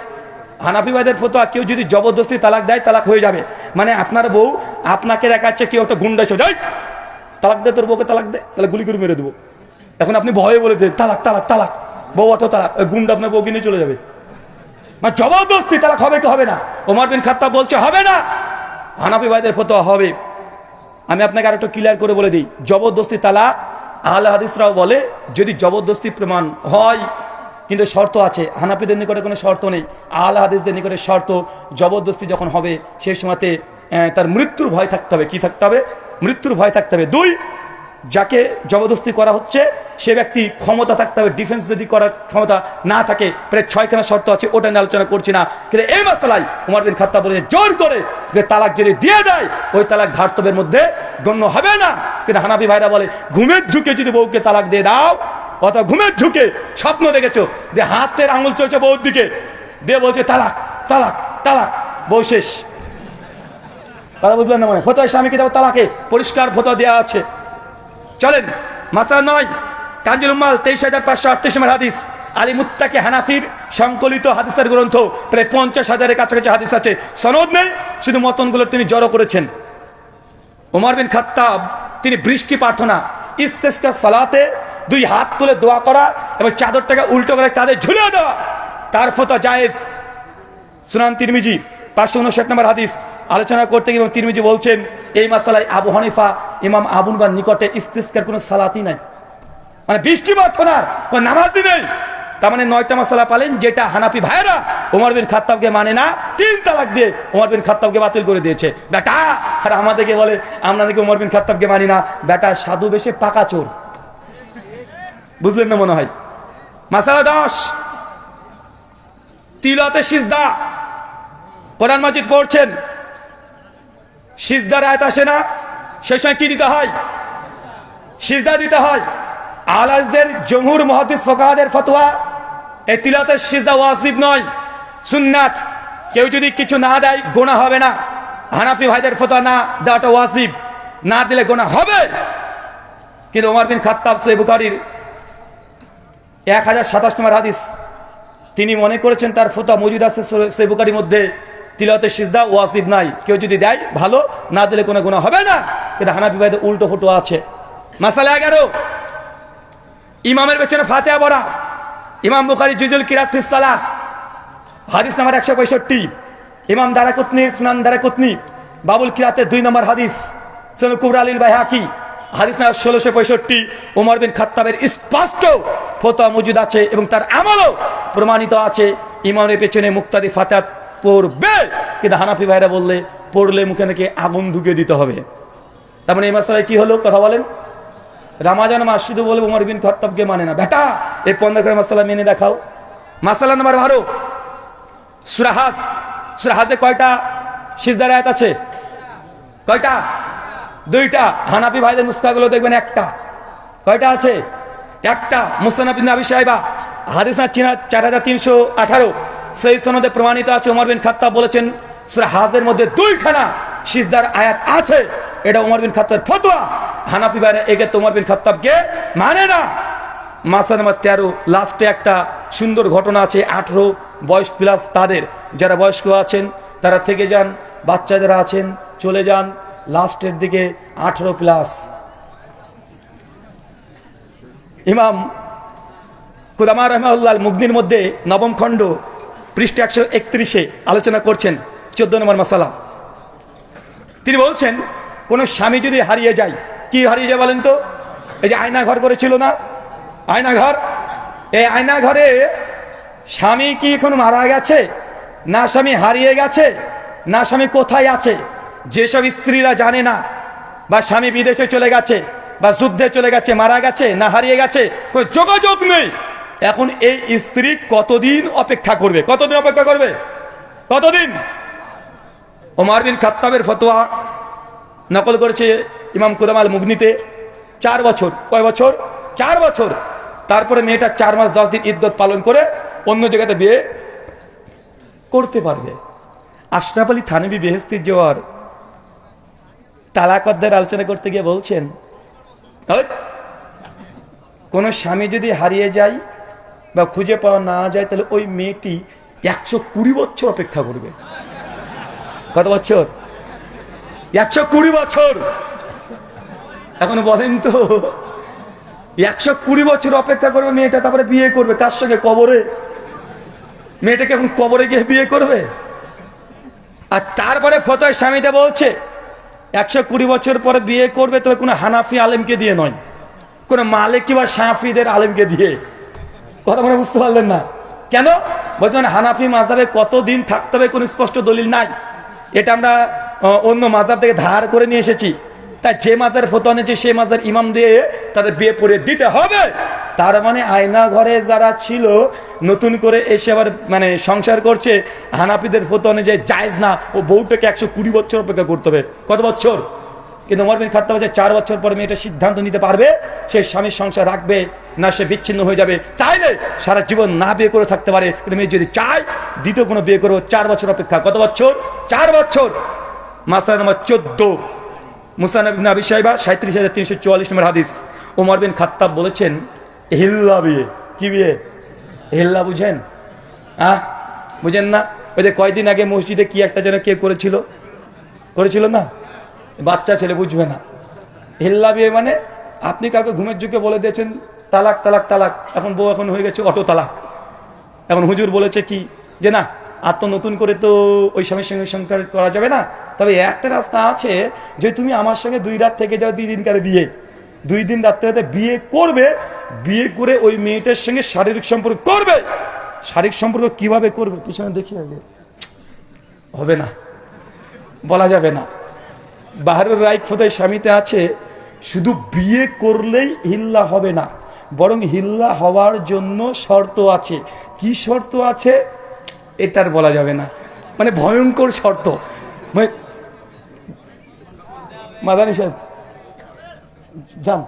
হানাফি ভাইদের ফতোয়া, কেউ যদি জবরদস্তি তালাক দেয় তালাক হয়ে যাবে। মানে আপনার বউ আপনাকে দেখাচ্ছে কেউ একটা গুন্ডা এসে যাই তালাক দে, তোর বউকে তালাক দে, তাহলে গুলি করে মেরে দেবো। এখন আপনি ভয়ে বলে দেন তালাক তালাক তালাক, বউ অটো তালাক, ওই গুন্ডা আপনার বউকে নিয়ে চলে যাবে। মানে জবরদস্তি তালাক হবে কি হবে না? ওমর বিন খাত্তাব বলছে হবে না, হানাফি ভাইদের ফতোয়া হবে। আমি আপনাকে আরেকটু ক্লিয়ার করে বলে দিই, জবরদস্তি তালাক আহলে হাদিসরাও বলে যদি জবরদস্তি প্রমাণ হয়, কিন্তু শর্ত আছে। হানাফিদের নিকটে কোনো শর্ত নেই, আহলে হাদিসদের নিকটে শর্ত। জবরদস্তি যখন হবে সেই সময়তে তার মৃত্যুর ভয় থাকতে হবে। কি থাকতে হবে? মৃত্যুর ভয় থাকতে হবে। 2, যাকে জবরদস্তি করা হচ্ছে সে ব্যক্তি ক্ষমতা থাকতে হবে। ডিফেন্স যদি করার ক্ষমতা না থাকে, প্রায় 6খানা শর্ত আছে, ওটা নিয়ে আলোচনা করছি না। কিন্তু এই মাসালায় ওমর বিন খাত্তাব বলে জোর করে যে তালাক যদি দিয়ে দেয় ওই তালাক ধার্তব্যের মধ্যে গণ্য হবে না। কিন্তু হানাফি ভাইরা বলে ঘুমের ঝুঁকে যদি বউকে তালাক দিয়ে দাও, অথবা ঘুমের ঝুঁকে স্বপ্ন দেখেছো যে হাতের আঙুল চলছে বউর দিকে, দিয়ে বলছে তালাক তালাক তালাক, বউ শেষ। কথা বুঝলেন না? মানে ফতোয়া স্বামীকে দাও তালাকে, পরিষ্কার ফতোয়া দেওয়া আছে। চলেন মাসা 9 কাঞ্জুল উম্মাল 23,538 নম্বর হাদিস। আলী মুত্তাকি হানাফির সংকলিত হাদিসের গ্রন্থ, প্রায় 50,000-এর কাছাকাছি হাদিস আছে, সনদ নেই, শুধু মতনগুলো তিনি জড়ো করেছেন। ওমর বিন খাত্তাব তিনি বৃষ্টি প্রার্থনা, ইস্তেসকা সালাতে 2 হাত তুলে দোয়া করা এবং চাদরটাকে উল্টো করে কাঁধে ঝুলিয়ে দেওয়া, তার ফতোয়া জায়েজ। সুনান তিরমিজি 559 নম্বর হাদিস আলোচনা করতে গিয়ে তিরমিজি বলছেন এই মাসালায় আবু হানিফা ইমাম আবু হানিফার নিকটে ইস্তেসকার কোনো সালাতই নাই, মানে বৃষ্টি প্রার্থনার কোনো নামাজই নেই। তার মানে 9টা মাসালা পালেন, যেটা হানাফি ভাইরা ওমর বিন খাত্তাবকে মানে না, 3 তালাক দিয়ে ওমর বিন খাত্তাবকে বাতিল করে দিয়েছে। বেটা আর আমাদেরকে বলে আপনাদেরকে ওমর বিন খাত্তাবকে মানি না, বেটা সাধু বেশে পাকা চোর। বুঝলেন না মনে হয়? মাসালা 10 তিলাওয়াতে সিজদা। কোরআন মাজিদ পড়ছেন, সিজদার আয়াত আসে না, সেই সময় কি দিতে হয়? সিজদা দিতে হয়। আলাজদের জমহুর মুহাদ্দিস ফুকাহাদের ফতোয়া, এই তিলাওয়াতের সিজদা ওয়াজিব নয়, সুন্নাত। কেউ যদি কিছু না দেয় গুনাহ হবে না। হানাফি ভাইদের ফতোয়া না দেওয়াটা ওয়াজিব, না দিলে গুনাহ হবে। কিন্তু ওমর বিন খাত্তাব সহিহ বুখারীর 1027 নম্বর হাদিস, তিনি মনে করেছেন তার ফতোয়া মজুদ আছে সহিহ বুখারীর মধ্যে, তিলাওয়াতের সিজদা ওয়াজিব নাই, কেউ যদি দেয় ভালো, না দিলে কোনো গুনাহ হবে না। কিন্তু হানাফি ভাইদের উল্টো ফতোয়া আছে। মাসালা 11 ইমামের পেছনে ফাতিহা পড়া। ইমাম বুখারী জুজুল কিরাত ফিস সালাহ হাদিস নাম্বার 165, ইমাম দারাকুতনির সুনান দারাকুতনি বাবুল কিরাতের 2 নম্বর হাদিস, সুনান কুবরা আলিল বাইহাকি হাদিস নাম্বার 1665। ওমর বিন খাত্তাবের স্পষ্ট ফতোয়া মজুদ আছে এবং তার আমলও প্রমাণিত আছে, ইমামের পেছনে মুক্তাদি ফাতিহা পড়বে। কিন্তু হানাফি ভাইরা বললে পড়লে মুখে নাকি আগুন ঢুকে দিতে হবে। তার মানে এই মাসালায় কি হলো কথা বলেন? রামাজান মাস শুধু বলবো ওমর বিন খাত্তাবকে মানে না, বেটা এই 15 করে মাসালা মেনে দেখাও। মাসালা নাম্বার 12 সূরা হাজ। সূরা হাজে কয়টা সিজদার আয়াত আছে? কয়টা? 2টা। হানাফি ভাইদের নুসখাগুলো দেখবেন একটা। কয়টা আছে? একটা। মুসনাদ ইবনে আবি শাইবা হাদিস না 4318 সেই সনদে প্রমাণিত আছে, ওমর বিন খাত্তাব বলেছেন সূরা হাজের মধ্যে 2খানা সিজদার আয়াত আছে, এটা ওমর বিন খাত্তাবের ফতোয়া। হানাফি ভাইরা এগে ওমর বিন খাত্তাবকে মানে না। মাসালা নাম্বার 13 লাস্টে একটা সুন্দর ঘটনা আছে, 18 বয়স প্লাস তাদের, যারা বয়স্ক আছেন তারা থেকে যান, বাচ্চা যারা আছেন চলে যান, লাস্টের দিকে 18 প্লাস। ইমাম কুদামা রাহিমাহুল্লাহ মুগনির মধ্যে 9ম খণ্ড পৃষ্ঠা 131 আলোচনা করছেন 14 নম্বর মাসালা। তিনি বলছেন কোন স্বামী যদি হারিয়ে যায়, কি হারিয়ে যায় বলেন তো? এই যে আয়না ঘর করেছিল না, আয়না ঘর, এই আয়না ঘরে স্বামী কি এখন মারা গেছে, না স্বামী হারিয়ে গেছে, না স্বামী কোথায় আছে, যেসব স্ত্রীরা জানে না, বা স্বামী বিদেশে চলে গেছে, বা যুদ্ধে চলে গেছে, মারা গেছে, না হারিয়ে গেছে, কোনো যোগাযোগ নেই, এখন এই স্ত্রী কতদিন অপেক্ষা করবে? কতদিন অপেক্ষা করবে? কতদিন? ওমর বিন খাত্তাবের ফতোয়া নকল করেছে ইমাম কুদামাল মুগনিতে 4 বছর। কয় বছর? 4 বছর। তারপরে মেয়েটা 4 মাস 10 দিন ইদ্যত পালন করে অন্য জায়গাতে বিয়ে করতে পারবে। আশরাফ আলী থানভী বেহেশতির জোয়ার তালাকদের আলোচনা করতে গিয়ে বলছেন, কোন স্বামী যদি হারিয়ে যায় বা খুঁজে পাওয়া না যায়, তাহলে ওই মেয়েটি 120 বছর অপেক্ষা করবে। কত বছর? 120 বছর। এখন বলেন তো, 120 বছর অপেক্ষা করবে মেয়েটা, তারপরে বিয়ে করবে কার সঙ্গে? কবরে। মেয়েটাকে এখন কবরে গিয়ে বিয়ে করবে? আর তারপরে ফতোয়া স্বামীতে বলছে 120 বছর পরে বিয়ে করবে, তবে কোনো হানাফি আলেমকে দিয়ে নয়, কোনো মালিকি বা শাফিদের আলেমকে দিয়ে। কথা মনে বুঝতে পারলেন না? কেন বলছেন? হানাফি মাযহাবে কতদিন থাকতে হবে কোনো স্পষ্ট দলিল নাই, এটা আমরা অন্য মাযহাব থেকে ধার করে নিয়ে এসেছি। তাই যে মাযহাবের ফতোয়া নিয়েছে সেই মাযহাবের ইমাম দিয়ে তাদের বিয়ে পড়িয়ে দিতে হবে। তার মানে আয়না ঘরে যারা ছিল নতুন করে এসে আবার মানে সংসার করছে, হানাফিদের ফতোয়া অনুযায়ী জায়েজ না, ও বউটাকে 120 বছর অপেক্ষা করতে হবে। কত বছর? কিন্তু ওমর বিন খাত্তাব বলছে 4 বছর পরে মেয়েটা সিদ্ধান্ত নিতে পারবে সে স্বামীর সংসার রাখবে না সে বিচ্ছিন্ন হয়ে যাবে, চাইলে সারা জীবন না বিয়ে করে থাকতে পারে, কিন্তু মেয়ে যদি চায় দ্বিতীয় কোনো বিয়ে করো 4 বছর অপেক্ষা। কত বছর? 4 বছর। মাসআলা নম্বর 14, মুসান্নাফ ইবনে আবি শাইবা 37344 নম্বর হাদিস। ওমর বিন খাত্তাব বলেছেন হিল্লা বিয়ে। কি বিয়ে? হিল্লা বুঝেন? বুঝেন না? ওই যে কয়দিন আগে মসজিদে কি একটা যেন কে করেছিল না, বাচ্চা ছেলে বুঝবে না। হিল্লা বিয়ে মানে আপনি কাউকে ঘুমের যুগে বলে দিয়েছেন তালাক তালাক তালাক, এখন বউ এখন হয়ে গেছে অটো তালাক। এখন হুজুর বলেছে কি যে না আর তো নতুন করে তো ওই স্বামীর সঙ্গে সংসার করা যাবে না, তবে একটা রাস্তা আছে যে তুমি আমার সঙ্গে 2 রাত থেকে যাও, 2 দিন কারে বিয়ে, 2 দিন রাত্রে বিয়ে করবে, বিয়ে করে ওই মেয়েটার সঙ্গে শারীরিক সম্পর্ক করবে। শারীরিক সম্পর্ক কিভাবে করবে পিছনে দেখি আগে, হবে না, বলা যাবে না। বাহারুর রাইক ফোদাই স্বামীতে আছে শুধু বিয়ে করলেই হিল্লা হবে না, বরং হিল্লা হওয়ার জন্য শর্ত আছে। কি শর্ত আছে এটার বলা যাবে না, মানে ভয়ঙ্কর শর্ত। মাদানী সাহেব যান,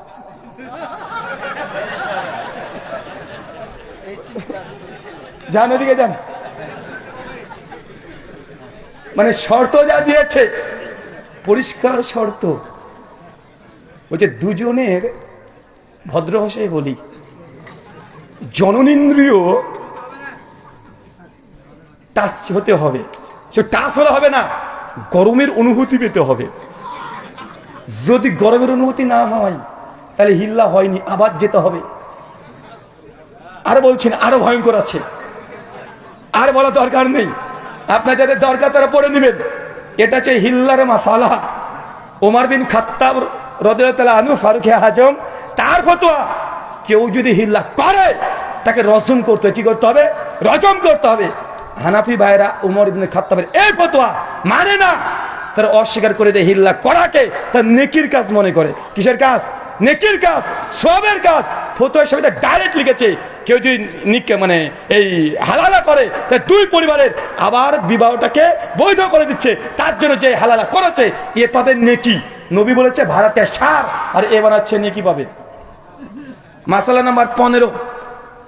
যান ওদিকে যান। মানে শর্ত যা দিয়েছে পরিষ্কার শর্ত, বলছে দুজনের ভদ্র ভাষায় বলি জননেন্দ্রিয় টাচ হতে হবে। সে টাচ হলে হবে না, গরমের অনুভূতি পেতে হবে। যদি গরমের অনুভূতি না হয় তাহলে হিল্লা হয়নি, আবার যেতে হবে। আরো বলছেন আরো ভয়ঙ্কর আছে, আর বলা দরকার নেই, আপনার যাদের দরকার তারা পড়ে নেবেন। এটা হচ্ছে হিল্লার মাসালা। ওমর বিন খাত্তাব রাদিয়াল্লাহু তাআলা আনহু ফারুকে আজম তার ফতোয়া, কেউ যদি হিল্লা করে তাকে রজম করতে হবে। কি করতে হবে? রজম করতে হবে। হানাফি ভাইরা ওমর ইবনে খাত্তাবের এই ফতোয়া মানে না, তারা অস্বীকার করে দেয় হিল্লা করাকে তার নেকির কাজ মনে করে। কিসের কাজ? নেকির কাজ, সবের কাজ। ফতোয়া হিসেবে ডাইরেক্ট লিখেছে কেউ যদি মানে এই হালালা করে তাহলে 2 পরিবারের আবার বিবাহটাকে বৈধ করে দিচ্ছে, তার জন্য যে হালালা করেছে এ পাবে নেকি। নবী বলেছে ভাড়াটা সার, আর এ বানাচ্ছে নেকি পাবে। মাসালা নাম্বার 15,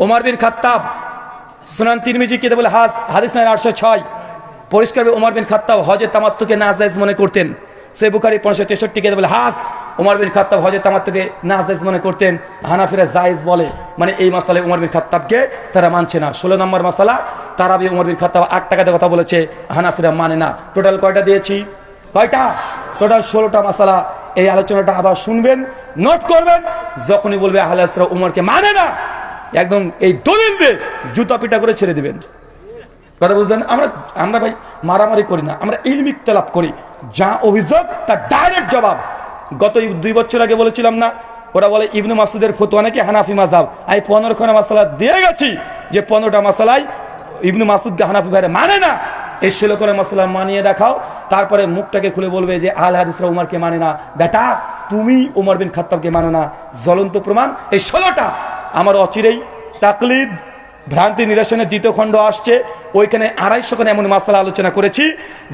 ওমর বিন খাত্তাব সুনান তিরমিজি কিতাবুল হাজ হাদিস নাম্বার 806 পরিষ্কার ওমর বিন খাত্তাব হজের তামাত্তুকে নাজায়েজ মনে করতেন। সহিহ বুখারী 563 কিতাবুল হাজ ওমর বিন খাত্তাব হজের তামাত্তুকে নাজায়েজ মনে করতেন, হানাফিরা জায়েজ বলে। মানে এই মাসালায় ওমর বিন খাত্তাবকে তারা মানছে না। 16 নম্বর মাসালা তারাবি ওমর বিন খাত্তাব 8 টাকাতে কথা বলেছে, হানাফিরা মানে না। টোটাল কয়টা দিয়েছি? কয়টা? টোটাল 16টা মাসালা। এই আলোচনাটা আবার শুনবেন, নোট করবেন। যখনই বলবে আহলে হাদিসরা ওমরকে মানে না, একদম এই দলিল দিয়ে জুতা পিটা করে ছেড়ে দিবেন। কথা বুঝলেন? আমরা ভাই মারামারি করি না, আমরা ইলমি ইখতিলাফ করি। যা অভিযোগ তার ডাইরেক্ট জবাব। গত 2 বছর আগে বলেছিলাম না, ওরা বলে ইবনে মাসউদের ফতোয়া নাকি হানাফি মাযহাব। আমি 15খানা মাসালা দিয়ে গেছি যে 15টা মাসালাই ইবনে মাসউদকে হানাফি ভাইরা মানে না। এই 16খানা মাসালা মানিয়ে দেখাও, তারপরে মুখটাকে খুলে বলবে যে আহলে হাদিসরা ওমরকে মানে না। বেটা তুমি ওমর বিন খাত্তাবকে মানে না, জ্বলন্ত প্রমাণ এই 16টা। আমার অচিরেই তাকলিদ ভ্রান্তি নিরসনের 2য় খণ্ড আসছে, ওইখানে 250খানা এমন মাসালা আলোচনা করেছি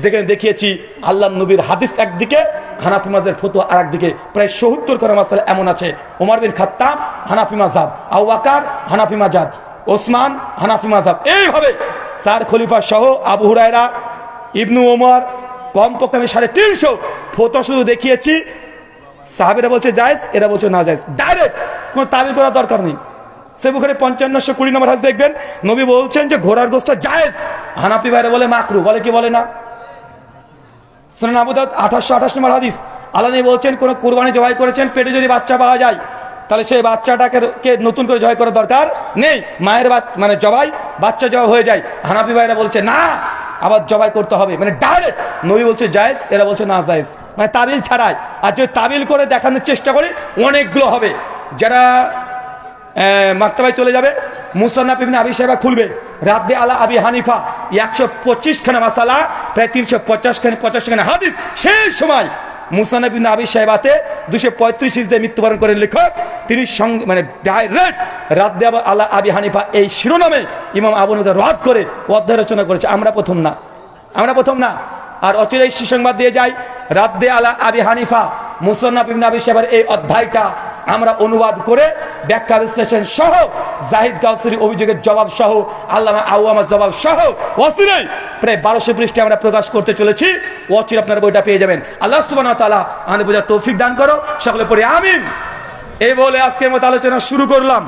যেখানে দেখিয়েছি আল্লাহ নবীর হাদিস একদিকে, হানাফি মাযহাবের ফতোয়া আর একদিকে। প্রায় 70খানা মাসালা এমন আছে। ওমর বিন খাত্তাব হানাফি মাযহাব, আবু বকর হানাফি মাযহাব, ওসমান হানাফি মাযহাব, এইভাবে 4 খলিফা সহ আবু হুরায়রা, ইবনু ওমর, কমপক্ষে আমি 350 ফতোয়া শুধু দেখিয়েছি। সাহাবীরা বলছে জায়েজ, এরা বলছে না জায়েজ, ডাইরেক্ট, কোনো তাবিল করার দরকার নেই। সহিহ বুখারী 5520 নম্বর হাদিস দেখবেন, নবী বলছেন যে ঘোড়ার গোশত জায়েজ, হানাফি ভাইরা বলে মাকরু। বলে কি বলে না? সুনান আবু দাউদ 2828 নম্বর হাদিস, আল্লাহ নবী বলছেন কোন কুরবানি জবাই করেছেন, পেটে যদি বাচ্চা পাওয়া যায় তাহলে সেই বাচ্চাটাকে নতুন করে জবাই করার দরকার নেই, মায়ের মানে জবাই বাচ্চা জবাই হয়ে যায়। হানাফি ভাইরা বলছে না, আবার জবাই করতে হবে। মানে ডাইরেক্ট নবী বলছে জায়েজ, এরা বলছে না জায়েজ, মানে তাবিল ছাড়াই। আর যদি তাবিল করে দেখানোর চেষ্টা করি অনেকগুলো হবে। যারা মাকতাবায় চলে যাবে, মুসান্নাফ ইবনে আবি শাইবা খুলবে, রাদ্দে আলা আবি হানিফা 125খানা মাসালা, প্রায় 350খানা হাদিস। সেই সময় মুসান্নাফ ইবনে আবি শাইবাতে 235 হিজরিতে মৃত্যুবরণ করেন লেখক, তিনি মানে ডাইরেক্ট রাদ্দে আলা আবি হানিফা এই শিরোনামে ইমাম আবু হানিফা রদ করে অধ্যায় রচনা করেছে। আমরা প্রথম না, আর অচিরেই সুসংবাদ দিয়ে যাই, রাদ্দে আলা আবি হানিফা মুসান্নাফ ইবনে আবি শাইবার এই অধ্যায়টা আমরা অনুবাদ করে ব্যাখ্যা বিশ্লেষণ সহ, জাহিদ কাউসারি অভিযোগের জবাব সহ, আল্লামা আউয়ামার জবাব সহ অচিরেই প্রায় 1200 পৃষ্ঠায় আমরা প্রকাশ করতে চলেছি। অচিরে আপনারা বইটা পেয়ে যাবেন। আল্লাহ সুবহানাহু ওয়া তাআলা আমাদের বোঝার তৌফিক দান করো, সকলে পড়ে আমিন। এই বলে আজকের মতো আলোচনা শুরু করলাম।